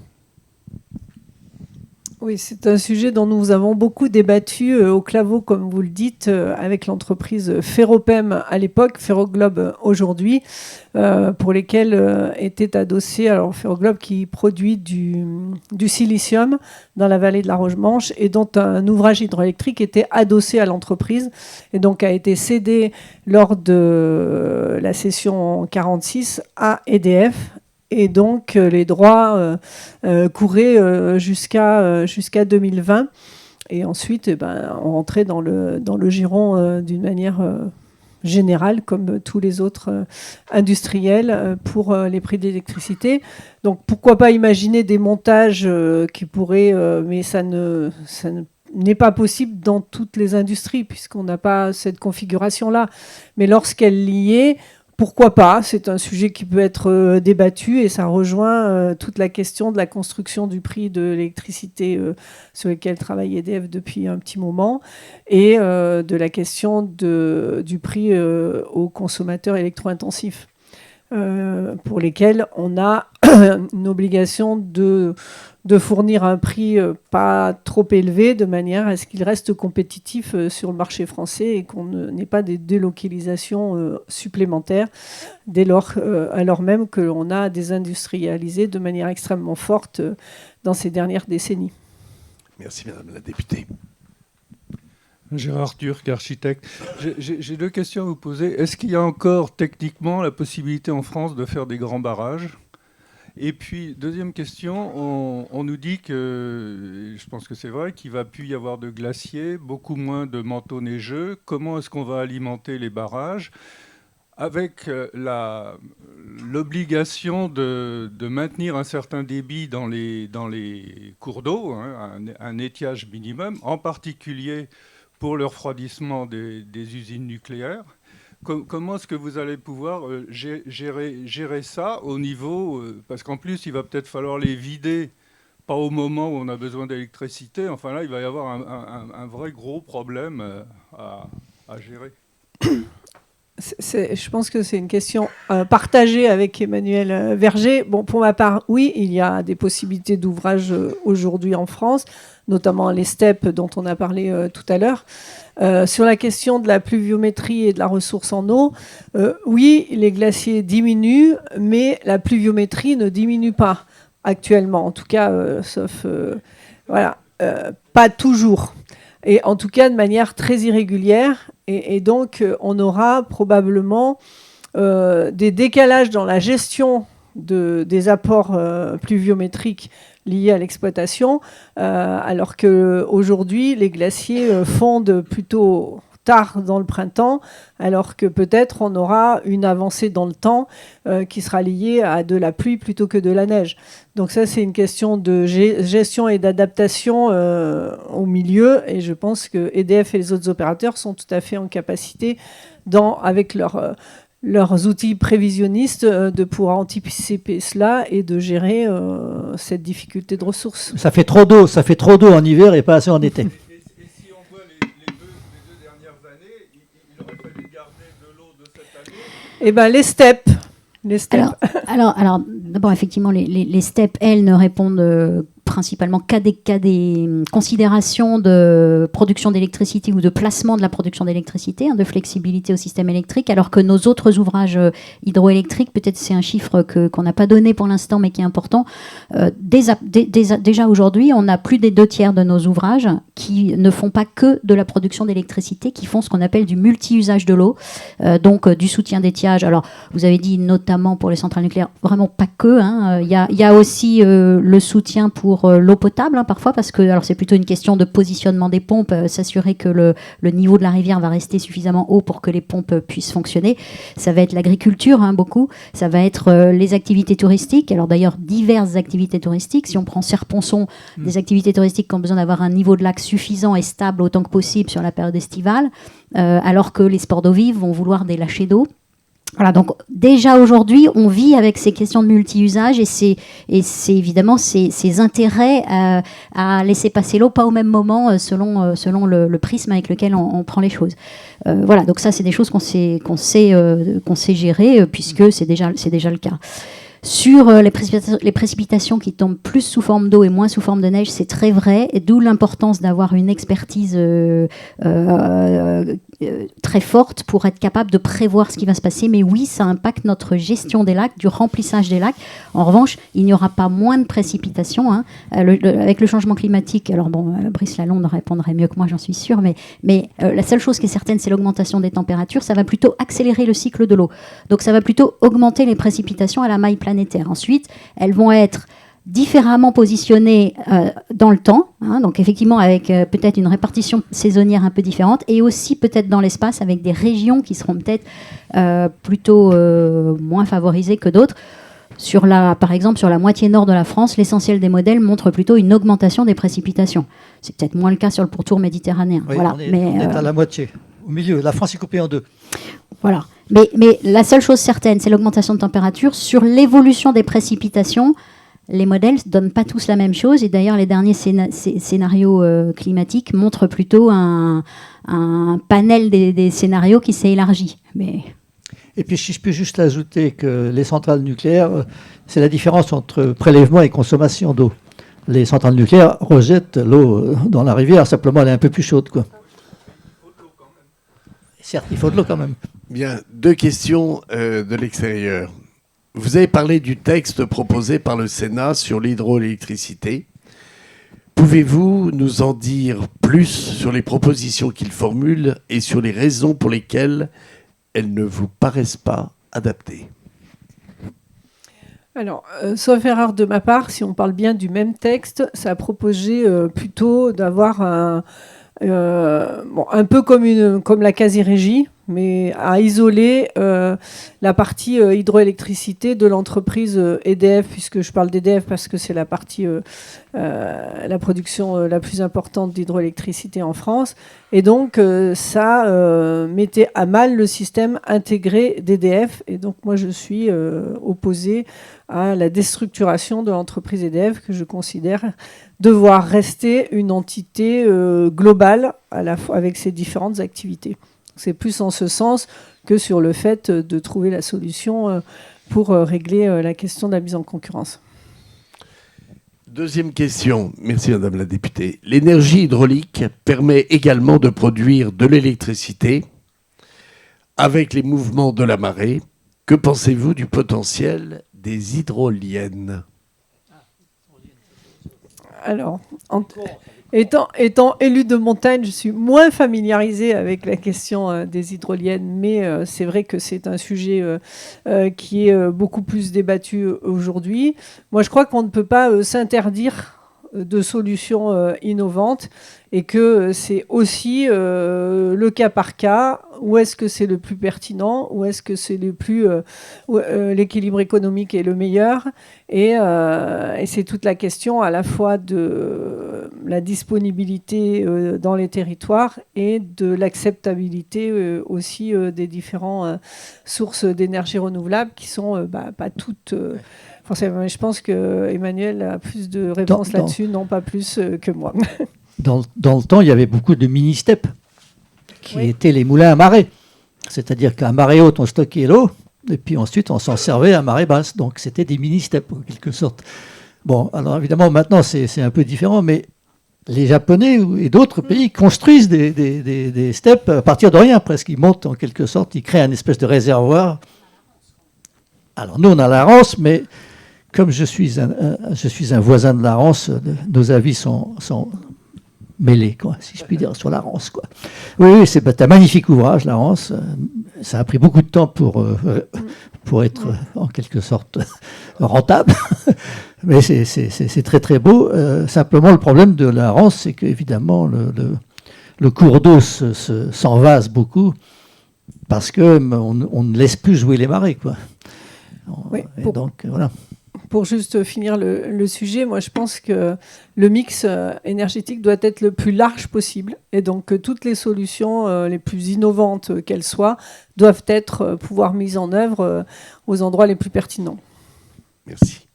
Oui, c'est un sujet dont nous avons beaucoup débattu au Claveau, comme vous le dites, avec l'entreprise Ferropem à l'époque, Ferroglobe aujourd'hui, pour lesquels était adossé, alors Ferroglobe qui produit du silicium dans la vallée de la Roche-Manche et dont un ouvrage hydroélectrique était adossé à l'entreprise et donc a été cédé lors de la session 46 à EDF. Et donc, les droits couraient jusqu'à 2020. Et ensuite, on rentrait dans le giron d'une manière générale, comme tous les autres industriels, pour les prix de l'électricité. Donc, pourquoi pas imaginer des montages qui pourraient... mais ça n'est pas possible dans toutes les industries, puisqu'on n'a pas cette configuration-là. Mais lorsqu'elle y est... Pourquoi pas? C'est un sujet qui peut être débattu et ça rejoint toute la question de la construction du prix de l'électricité sur lequel travaille EDF depuis un petit moment et de la question du prix aux consommateurs électro-intensifs pour lesquels on a une obligation de fournir un prix pas trop élevé de manière à ce qu'il reste compétitif sur le marché français et qu'on n'ait pas des délocalisations supplémentaires alors même que l'on a désindustrialisé de manière extrêmement forte dans ces dernières décennies. Merci Madame la députée. Gérard Turc, architecte. J'ai deux questions à vous poser. Est-ce qu'il y a encore techniquement la possibilité en France de faire des grands barrages ? Et puis, deuxième question, on nous dit que, je pense que c'est vrai, qu'il va plus y avoir de glaciers, beaucoup moins de manteaux neigeux. Comment est-ce qu'on va alimenter les barrages avec l'obligation de maintenir un certain débit dans les cours d'eau, hein, un étiage minimum, en particulier pour le refroidissement des usines nucléaires. Comment est-ce que vous allez pouvoir gérer ça au niveau... parce qu'en plus, il va peut-être falloir les vider, pas au moment où on a besoin d'électricité. Enfin là, il va y avoir un vrai gros problème à gérer. Je pense que c'est une question partagée avec Emmanuel Verger. Bon, pour ma part, oui, il y a des possibilités d'ouvrage aujourd'hui en France, notamment les steppes dont on a parlé tout à l'heure. Sur la question de la pluviométrie et de la ressource en eau, oui, les glaciers diminuent, mais la pluviométrie ne diminue pas actuellement. En tout cas, sauf... pas toujours. Et en tout cas, de manière très irrégulière. Et donc, on aura probablement des décalages dans la gestion des apports pluviométriques liés à l'exploitation, alors qu'aujourd'hui, les glaciers fondent plutôt tard dans le printemps, alors que peut-être on aura une avancée dans le temps qui sera liée à de la pluie plutôt que de la neige. Donc ça, c'est une question de gestion et d'adaptation au milieu, et je pense que EDF et les autres opérateurs sont tout à fait en capacité, avec leurs outils prévisionnistes, de pouvoir anticiper cela et de gérer cette difficulté de ressources. Ça fait trop d'eau en hiver et pas assez en été. Eh bien, les steppes. Alors d'abord, effectivement, les steppes, elles, ne répondent principalement qu'à des considérations de production d'électricité ou de placement de la production d'électricité, de flexibilité au système électrique, alors que nos autres ouvrages hydroélectriques, peut-être c'est un chiffre qu'on n'a pas donné pour l'instant, mais qui est important, déjà aujourd'hui, on a plus des 2/3 de nos ouvrages qui ne font pas que de la production d'électricité, qui font ce qu'on appelle du multi-usage de l'eau, donc du soutien d'étiage. Alors, vous avez dit notamment pour les centrales nucléaires, vraiment pas que. Il y a aussi le soutien pour l'eau potable, parfois, parce que alors c'est plutôt une question de positionnement des pompes, s'assurer que le niveau de la rivière va rester suffisamment haut pour que les pompes puissent fonctionner. Ça va être l'agriculture, beaucoup. Ça va être les activités touristiques. Alors d'ailleurs, diverses activités touristiques. Si on prend Serre-Ponçon, des activités touristiques qui ont besoin d'avoir un niveau de lac suffisant et stable autant que possible sur la période estivale, alors que les sports d'eau vive vont vouloir des lâchers d'eau. Voilà, donc déjà aujourd'hui, on vit avec ces questions de multi-usage et c'est évidemment ces intérêts à laisser passer l'eau, pas au même moment, selon le prisme avec lequel on prend les choses. Voilà, donc ça, c'est des choses qu'on sait gérer puisque c'est déjà le cas. Sur les précipitations qui tombent plus sous forme d'eau et moins sous forme de neige, c'est très vrai, et d'où l'importance d'avoir une expertise très forte pour être capable de prévoir ce qui va se passer. Mais oui, ça impacte notre gestion des lacs, du remplissage des lacs. En revanche, il n'y aura pas moins de précipitations avec le changement climatique. Alors bon, Brice Lalonde répondrait mieux que moi, j'en suis sûre, mais la seule chose qui est certaine, c'est l'augmentation des températures. Ça va plutôt accélérer le cycle de l'eau. Donc ça va plutôt augmenter les précipitations à la maille planétaire. Ensuite, elles vont être différemment positionnées dans le temps, donc effectivement avec peut-être une répartition saisonnière un peu différente, et aussi peut-être dans l'espace avec des régions qui seront peut-être plutôt moins favorisées que d'autres. Par exemple, sur la moitié nord de la France, l'essentiel des modèles montre plutôt une augmentation des précipitations. C'est peut-être moins le cas sur le pourtour méditerranéen. Oui, voilà. On est à la moitié, au milieu. La France est coupée en deux. Voilà. Mais la seule chose certaine, c'est l'augmentation de température. Sur l'évolution des précipitations, les modèles ne donnent pas tous la même chose. Et d'ailleurs, les derniers scénarios climatiques montrent plutôt un panel des scénarios qui s'est élargi. Et puis, si je peux juste ajouter que les centrales nucléaires, c'est la différence entre prélèvement et consommation d'eau. Les centrales nucléaires rejettent l'eau dans la rivière, simplement elle est un peu plus chaude, quoi. Certes, il faut de l'eau quand même. Bien, 2 questions de l'extérieur. Vous avez parlé du texte proposé par le Sénat sur l'hydroélectricité. Pouvez-vous nous en dire plus sur les propositions qu'il formule et sur les raisons pour lesquelles elles ne vous paraissent pas adaptées ? Alors, sauf erreur de ma part, si on parle bien du même texte, ça a proposé plutôt d'avoir un peu comme la quasi-régie, mais à isoler la partie hydroélectricité de l'entreprise EDF, puisque je parle d'EDF parce que c'est la partie, la production la plus importante d'hydroélectricité en France. Et donc, ça mettait à mal le système intégré d'EDF. Et donc, moi, je suis opposée à la déstructuration de l'entreprise EDF, que je considère devoir rester une entité globale à la fois avec ses différentes activités. C'est plus en ce sens que sur le fait de trouver la solution pour régler la question de la mise en concurrence. Deuxième question, merci Madame la députée. L'énergie hydraulique permet également de produire de l'électricité avec les mouvements de la marée. Que pensez-vous du potentiel des hydroliennes ? Alors, étant élue de montagne, je suis moins familiarisée avec la question des hydroliennes, mais c'est vrai que c'est un sujet qui est beaucoup plus débattu aujourd'hui. Moi, je crois qu'on ne peut pas s'interdire de solutions innovantes et que c'est aussi le cas par cas. Où est-ce que c'est le plus pertinent? Où est-ce que c'est l'équilibre économique est le meilleur? Et c'est toute la question à la fois de la disponibilité dans les territoires et de l'acceptabilité aussi des différentes sources d'énergie renouvelable qui sont pas toutes... je pense qu'Emmanuel a plus de réponses là-dessus, non pas plus que moi. Dans le temps, il y avait beaucoup de mini-steppes qui étaient les moulins à marée. C'est-à-dire qu'à marée haute, on stockait l'eau, et puis ensuite, on s'en servait à marée basse. Donc, c'était des mini-steppes, en quelque sorte. Bon, alors évidemment, maintenant, c'est un peu différent, mais les Japonais et d'autres pays construisent des steppes à partir de rien, presque. Ils montent, en quelque sorte, ils créent un espèce de réservoir. Alors, nous, on a la Rance, mais comme je suis un voisin de la Rance, nos avis sont mêlés, quoi, si je puis dire, sur la Rance, quoi. Oui, c'est un magnifique ouvrage, la Rance. Ça a pris beaucoup de temps pour être, en quelque sorte, rentable. Mais c'est très, très beau. Simplement, le problème de la Rance, c'est qu'évidemment, le cours d'eau s'envase beaucoup parce qu'on ne laisse plus jouer les marées, quoi. Oui, donc, voilà. Pour juste finir le sujet, moi je pense que le mix énergétique doit être le plus large possible et donc que toutes les solutions les plus innovantes qu'elles soient doivent pouvoir mises en œuvre aux endroits les plus pertinents. Merci.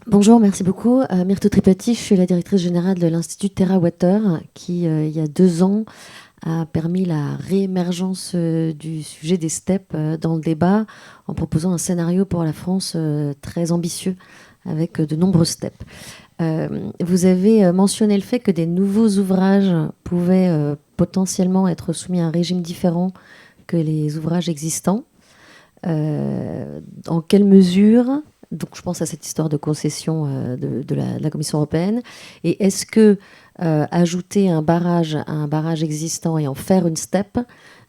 Bonjour, merci beaucoup. Myrto Tripati, je suis la directrice générale de l'Institut TerraWater qui, il y a 2 ans, a permis la réémergence du sujet des steppes dans le débat en proposant un scénario pour la France très ambitieux avec de nombreuses steppes. Vous avez mentionné le fait que des nouveaux ouvrages pouvaient potentiellement être soumis à un régime différent que les ouvrages existants. Dans quelle mesure? Donc je pense à cette histoire de concession de la Commission européenne. Et est-ce que ajouter un barrage à un barrage existant et en faire une steppe,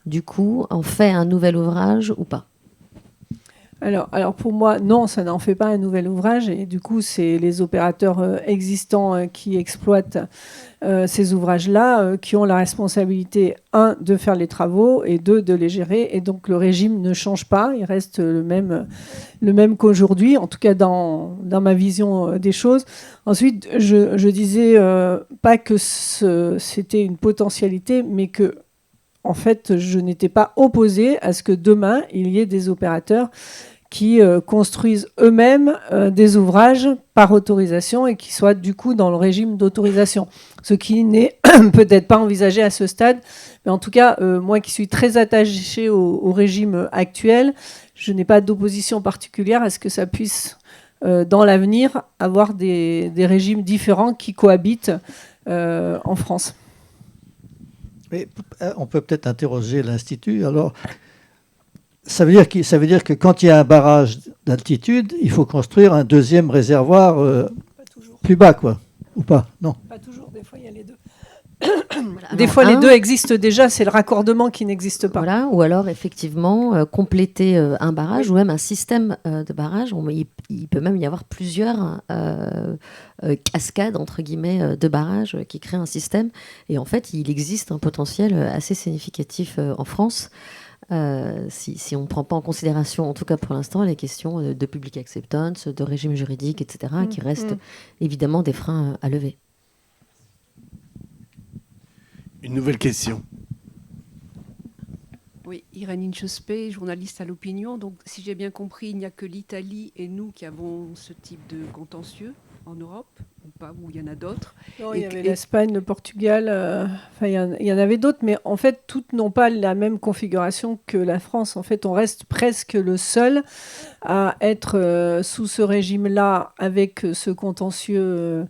du coup, en fait un nouvel ouvrage ou pas? Alors pour moi, non, ça n'en fait pas un nouvel ouvrage. Et du coup, c'est les opérateurs existants qui exploitent ces ouvrages-là qui ont la responsabilité, 1, de faire les travaux et 2, de les gérer. Et donc le régime ne change pas, il reste le même qu'aujourd'hui, en tout cas dans ma vision des choses. Ensuite, je disais pas que c'était une potentialité, mais que en fait, je n'étais pas opposée à ce que demain, il y ait des opérateurs qui construisent eux-mêmes des ouvrages par autorisation et qui soient du coup dans le régime d'autorisation. Ce qui n'est peut-être pas envisagé à ce stade, mais en tout cas, moi qui suis très attachée au régime actuel, je n'ai pas d'opposition particulière à ce que ça puisse, dans l'avenir, avoir des régimes différents qui cohabitent en France. Mais on peut peut-être interroger l'Institut. Alors, ça veut dire que quand il y a un barrage d'altitude, il faut construire un deuxième réservoir plus bas, quoi. Ou pas? Non. Pas toujours, des fois il y a les deux. Des fois les deux existent déjà, c'est le raccordement qui n'existe pas. Voilà, ou alors effectivement compléter un barrage ou même un système de barrage. Il peut même y avoir plusieurs cascades entre guillemets de barrages qui créent un système. Et en fait, il existe un potentiel assez significatif en France. Si on ne prend pas en considération, en tout cas pour l'instant, les questions de public acceptance, de régime juridique, etc., qui restent évidemment des freins à lever. Une nouvelle question. Oui, Irène Inchospé, journaliste à l'Opinion. Donc, si j'ai bien compris, il n'y a que l'Italie et nous qui avons ce type de contentieux en Europe, ou pas, ou il y en a d'autres. Non, il y avait l'Espagne, le Portugal, il y en avait d'autres, mais en fait, toutes n'ont pas la même configuration que la France. En fait, on reste presque le seul à être sous ce régime-là avec ce contentieux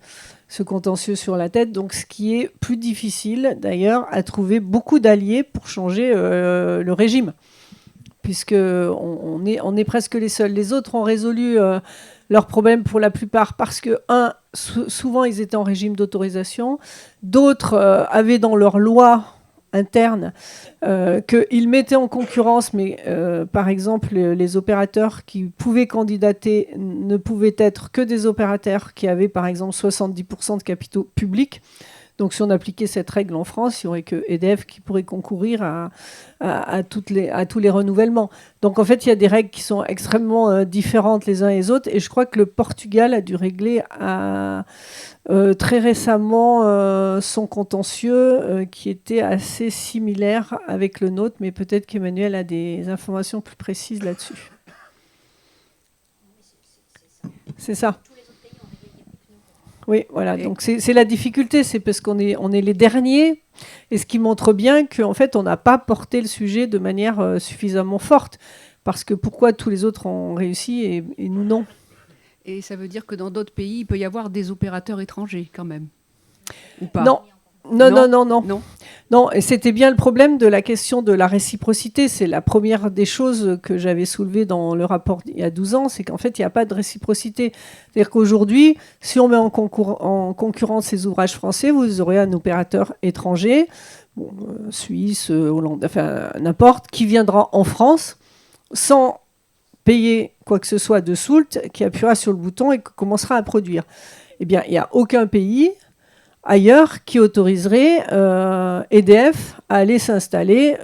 sur la tête. Donc, ce qui est plus difficile, d'ailleurs, à trouver beaucoup d'alliés pour changer le régime, puisqu'on est presque les seuls. Les autres ont résolu leurs problèmes pour la plupart parce que, souvent, ils étaient en régime d'autorisation. D'autres avaient dans leur loi interne qu'ils mettaient en concurrence, mais par exemple, les opérateurs qui pouvaient candidater ne pouvaient être que des opérateurs qui avaient, par exemple, 70% de capitaux publics. Donc, si on appliquait cette règle en France, il n'y aurait que EDF qui pourrait concourir à tous les renouvellements. Donc, en fait, il y a des règles qui sont extrêmement différentes les uns et les autres. Et je crois que le Portugal a dû régler très récemment son contentieux qui était assez similaire avec le nôtre. Mais peut-être qu'Emmanuel a des informations plus précises là-dessus. C'est ça. Oui, voilà. Donc c'est la difficulté, c'est parce qu'on est les derniers, et ce qui montre bien qu'en fait on n'a pas porté le sujet de manière suffisamment forte, parce que pourquoi tous les autres ont réussi et nous non? Et ça veut dire que dans d'autres pays, il peut y avoir des opérateurs étrangers quand même, ou pas? Non, et c'était bien le problème de la question de la réciprocité. C'est la première des choses que j'avais soulevées dans le rapport il y a 12 ans, c'est qu'en fait, il n'y a pas de réciprocité. C'est-à-dire qu'aujourd'hui, si on met en concurrence ces ouvrages français, vous aurez un opérateur étranger, Suisse, Hollande, enfin n'importe, qui viendra en France sans payer quoi que ce soit de soult, qui appuiera sur le bouton et qui commencera à produire. Eh bien, il n'y a aucun pays ailleurs qui autoriserait EDF à aller s'installer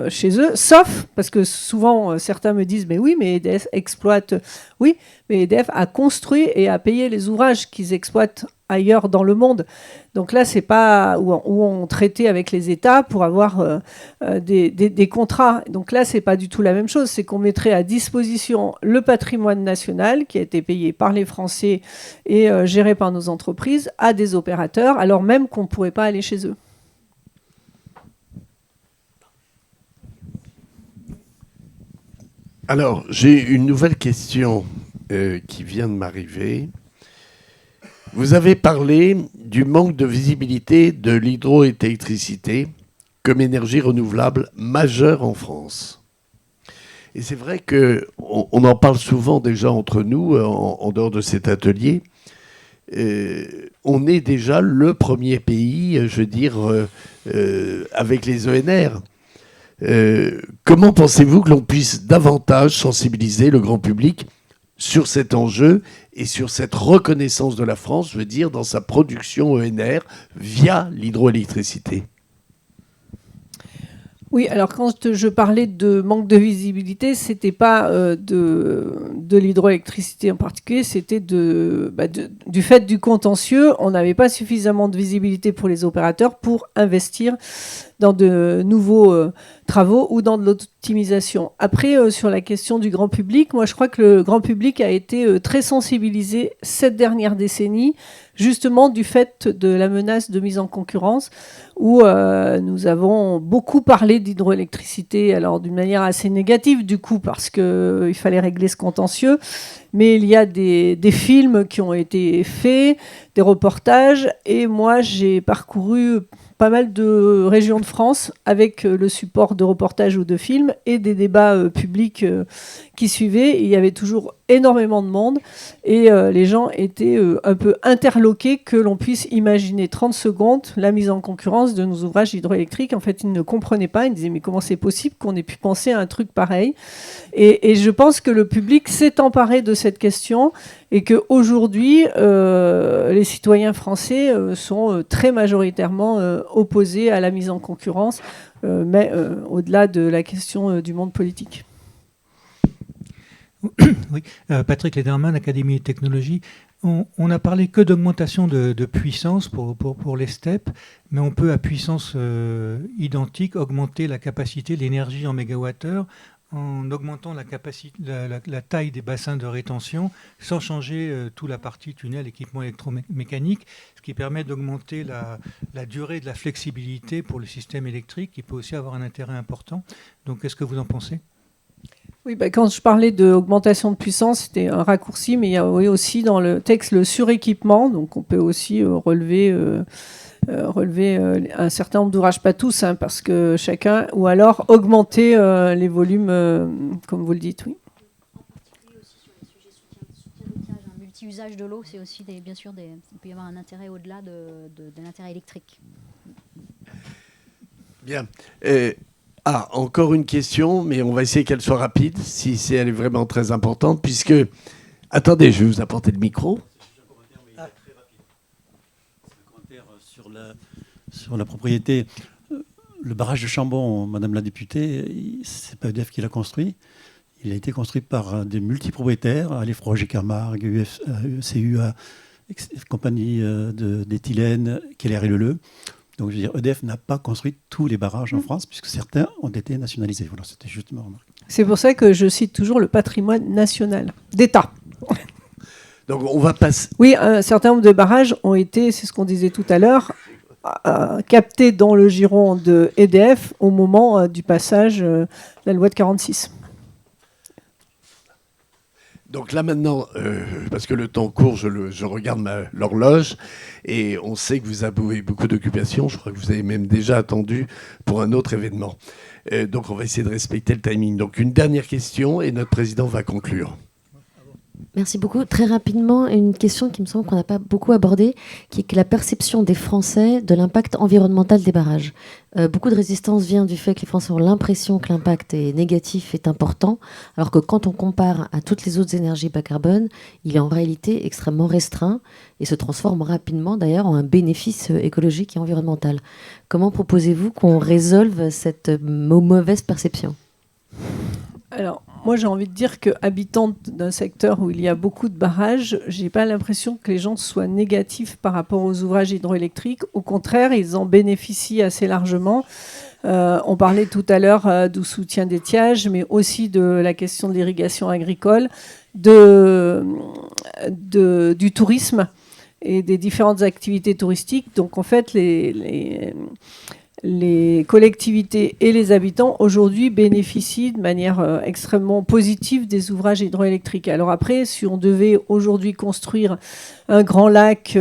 chez eux, sauf, parce que souvent certains me disent, mais oui, mais EDF exploite, oui, mais EDF a construit et a payé les ouvrages qu'ils exploitent ailleurs dans le monde. Donc là, c'est pas où on traitait avec les États pour avoir des contrats. Donc là, c'est pas du tout la même chose. C'est qu'on mettrait à disposition le patrimoine national qui a été payé par les Français et géré par nos entreprises à des opérateurs, alors même qu'on ne pourrait pas aller chez eux. Alors, j'ai une nouvelle question qui vient de m'arriver. Vous avez parlé du manque de visibilité de l'hydroélectricité comme énergie renouvelable majeure en France. Et c'est vrai qu'on en parle souvent déjà entre nous, en dehors de cet atelier. On est déjà le premier pays, je veux dire, avec les ENR. Comment pensez-vous que l'on puisse davantage sensibiliser le grand public sur cet enjeu et sur cette reconnaissance de la France, je veux dire, dans sa production ENR via l'hydroélectricité? Oui, alors quand je parlais de manque de visibilité, c'était pas de l'hydroélectricité en particulier, c'était du fait du contentieux. On n'avait pas suffisamment de visibilité pour les opérateurs pour investir dans de nouveaux travaux ou dans de l'optimisation. Après, sur la question du grand public, moi je crois que le grand public a été très sensibilisé cette dernière décennie, justement du fait de la menace de mise en concurrence, où nous avons beaucoup parlé d'hydroélectricité, alors d'une manière assez négative du coup, parce qu'il fallait régler ce contentieux, mais il y a des films qui ont été faits, des reportages, et moi j'ai parcouru pas mal de régions de France avec le support de reportages ou de films et des débats publics qui suivaient. Il y avait toujours énormément de monde et les gens étaient un peu interloqués que l'on puisse imaginer 30 secondes la mise en concurrence de nos ouvrages hydroélectriques. En fait, ils ne comprenaient pas. Ils disaient mais comment c'est possible qu'on ait pu penser à un truc pareil? Et je pense que le public s'est emparé de cette question et qu'aujourd'hui, les citoyens français sont très majoritairement opposés à la mise en concurrence, mais au-delà de la question du monde politique. Oui, Patrick Lederman, Académie et Technologie. On n'a parlé que d'augmentation de puissance pour les steppes, mais on peut à puissance identique augmenter la capacité, l'énergie en mégawattheure en augmentant la taille des bassins de rétention sans changer toute la partie tunnel, équipement électromécanique, ce qui permet d'augmenter la durée de la flexibilité pour le système électrique, qui peut aussi avoir un intérêt important. Donc, qu'est-ce que vous en pensez ? Oui, quand je parlais d'augmentation de puissance, c'était un raccourci, mais il y a aussi dans le texte le suréquipement. Donc, on peut aussi relever un certain nombre d'ouvrages, pas tous, hein, parce que chacun, ou alors augmenter les volumes, comme vous le dites, oui. En particulier aussi sur les sujets soutien d'étiage, un multi-usage de l'eau, c'est aussi bien sûr, il peut y avoir un intérêt au-delà de l'intérêt électrique. Bien. Encore une question, mais on va essayer qu'elle soit rapide, si elle est vraiment très importante, puisque... Attendez, je vais vous apporter le micro. Sur la propriété, le barrage de Chambon, Madame la députée, c'est pas EDF qui l'a construit. Il a été construit par des multipropriétaires, Alefroge et Camargue, CUA, compagnie d'éthylène, Keller et Leleu. Donc, je veux dire, EDF n'a pas construit tous les barrages en France, puisque certains ont été nationalisés. Voilà, c'était juste ma remarque. C'est pour ça que je cite toujours le patrimoine national d'État. Donc, on va passer... Oui, un certain nombre de barrages ont été, c'est ce qu'on disait tout à l'heure, captés dans le giron de EDF au moment du passage de la loi de 46. Donc là maintenant, parce que le temps court, je regarde l'horloge et on sait que vous avez beaucoup d'occupations. Je crois que vous avez même déjà attendu pour un autre événement. Donc on va essayer de respecter le timing. Donc une dernière question et notre président va conclure. Merci beaucoup. Très rapidement, une question qui me semble qu'on n'a pas beaucoup abordée, qui est que la perception des Français de l'impact environnemental des barrages. Beaucoup de résistance vient du fait que les Français ont l'impression que l'impact est négatif, est important, alors que quand on compare à toutes les autres énergies bas carbone, il est en réalité extrêmement restreint et se transforme rapidement d'ailleurs en un bénéfice écologique et environnemental. Comment proposez-vous qu'on résolve cette mauvaise perception ? Alors, moi, j'ai envie de dire qu'habitante d'un secteur où il y a beaucoup de barrages, j'ai pas l'impression que les gens soient négatifs par rapport aux ouvrages hydroélectriques. Au contraire, ils en bénéficient assez largement. On parlait tout à l'heure du soutien d'étiage, mais aussi de la question de l'irrigation agricole, du tourisme et des différentes activités touristiques. Donc, en fait, les collectivités et les habitants aujourd'hui bénéficient de manière extrêmement positive des ouvrages hydroélectriques. Alors après, si on devait aujourd'hui construire un grand lac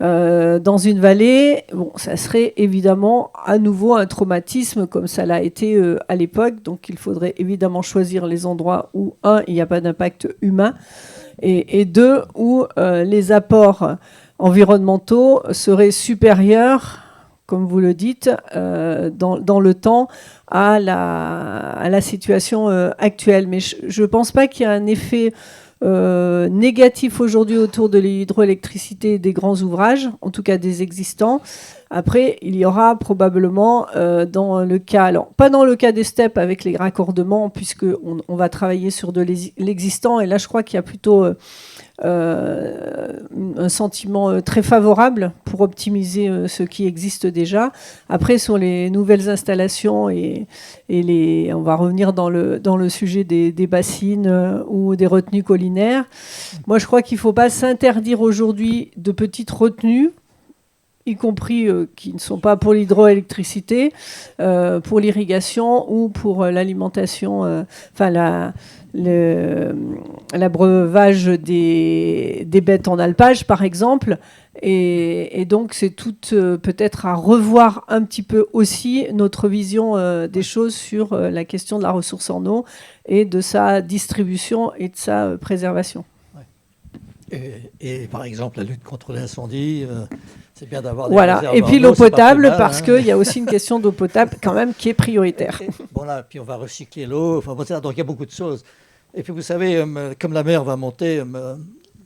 dans une vallée, bon, ça serait évidemment à nouveau un traumatisme comme ça l'a été à l'époque. Donc il faudrait évidemment choisir les endroits où, un, il n'y a pas d'impact humain, et deux, où les apports environnementaux seraient supérieurs, comme vous le dites, dans le temps à la situation actuelle. Mais je ne pense pas qu'il y ait un effet négatif aujourd'hui autour de l'hydroélectricité et des grands ouvrages, en tout cas des existants. Après, il y aura probablement dans le cas, alors pas dans le cas des steppes avec les raccordements, puisqu'on va travailler sur de l'existant, et là je crois qu'il y a plutôt un sentiment très favorable pour optimiser ce qui existe déjà. Après, sur les nouvelles installations, et on va revenir dans le sujet des bassines ou des retenues collinaires, moi je crois qu'il ne faut pas s'interdire aujourd'hui de petites retenues, y compris qui ne sont pas pour l'hydroélectricité, pour l'irrigation ou pour l'alimentation, l'abreuvage des bêtes en alpage, par exemple. Et donc, c'est tout peut-être à revoir un petit peu aussi notre vision des choses sur la question de la ressource en eau et de sa distribution et de sa préservation. Et par exemple, la lutte contre l'incendie, c'est bien d'avoir des voilà. réserves Et puis en l'eau eau, c'est pas potable, plus mal, parce qu'il y a aussi une question d'eau potable quand même qui est prioritaire. Bon là, puis on va recycler l'eau, enfin, bon, donc il y a beaucoup de choses. Et puis vous savez, comme la mer va monter,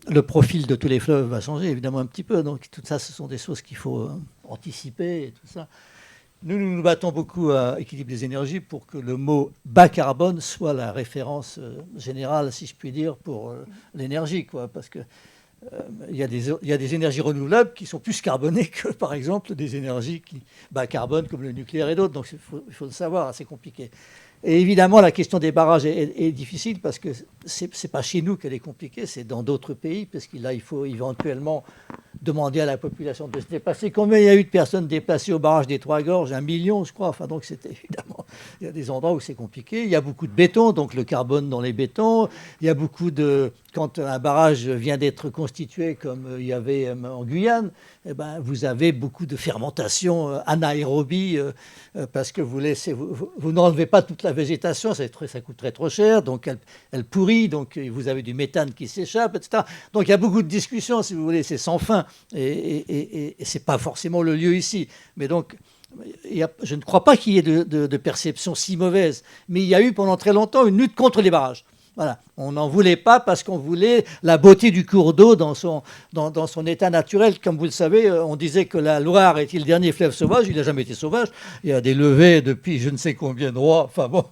le profil de tous les fleuves va changer évidemment un petit peu. Donc tout ça, ce sont des choses qu'il faut anticiper et tout ça. Nous nous battons beaucoup à Équilibre des énergies pour que le mot bas carbone soit la référence générale, si je puis dire, pour l'énergie, quoi. Parce que il y a des énergies renouvelables qui sont plus carbonées que, par exemple, des énergies bas carbone comme le nucléaire et d'autres. Donc il faut le savoir, c'est compliqué. Et évidemment, la question des barrages est difficile parce que c'est pas chez nous qu'elle est compliquée, c'est dans d'autres pays, parce que là, il faut éventuellement demander à la population de se déplacer. Combien il y a eu de personnes déplacées au barrage des Trois Gorges? 1 million, je crois. Enfin, donc, c'était évidemment... Il y a des endroits où c'est compliqué. Il y a beaucoup de béton, donc le carbone dans les bétons. Il y a beaucoup de... Quand un barrage vient d'être constitué, comme il y avait en Guyane, eh ben, vous avez beaucoup de fermentation anaérobie, parce que vous n'enlevez pas toute la végétation, ça coûterait trop cher, donc elle pourrit, donc vous avez du méthane qui s'échappe, etc. Donc il y a beaucoup de discussions, si vous voulez, c'est sans fin, et ce n'est pas forcément le lieu ici. Mais donc, je ne crois pas qu'il y ait de perception si mauvaise, mais il y a eu pendant très longtemps une lutte contre les barrages. Voilà. On n'en voulait pas parce qu'on voulait la beauté du cours d'eau dans son état naturel. Comme vous le savez, on disait que la Loire était le dernier fleuve sauvage. Il n'a jamais été sauvage. Il y a des levées depuis je ne sais combien de rois. Enfin bon,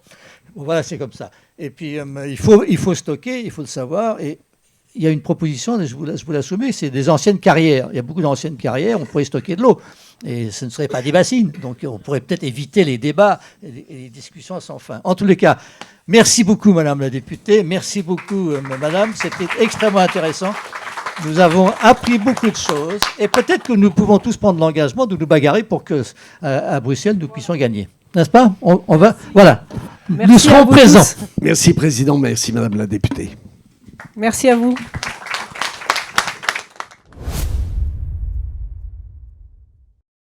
voilà, c'est comme ça. Et puis, il faut stocker, il faut le savoir. Et il y a une proposition, je vous la soumets, c'est des anciennes carrières. Il y a beaucoup d'anciennes carrières, on pourrait stocker de l'eau. Et ce ne serait pas des bassines. Donc on pourrait peut-être éviter les débats et les discussions sans fin. En tous les cas, merci beaucoup, Madame la députée. Merci beaucoup, Madame. C'était extrêmement intéressant. Nous avons appris beaucoup de choses. Et peut-être que nous pouvons tous prendre l'engagement de nous bagarrer pour que, à Bruxelles, nous puissions gagner. N'est-ce pas? On va... Voilà. Merci, nous serons présents. Merci, Président. Merci, Madame la députée. Merci à vous.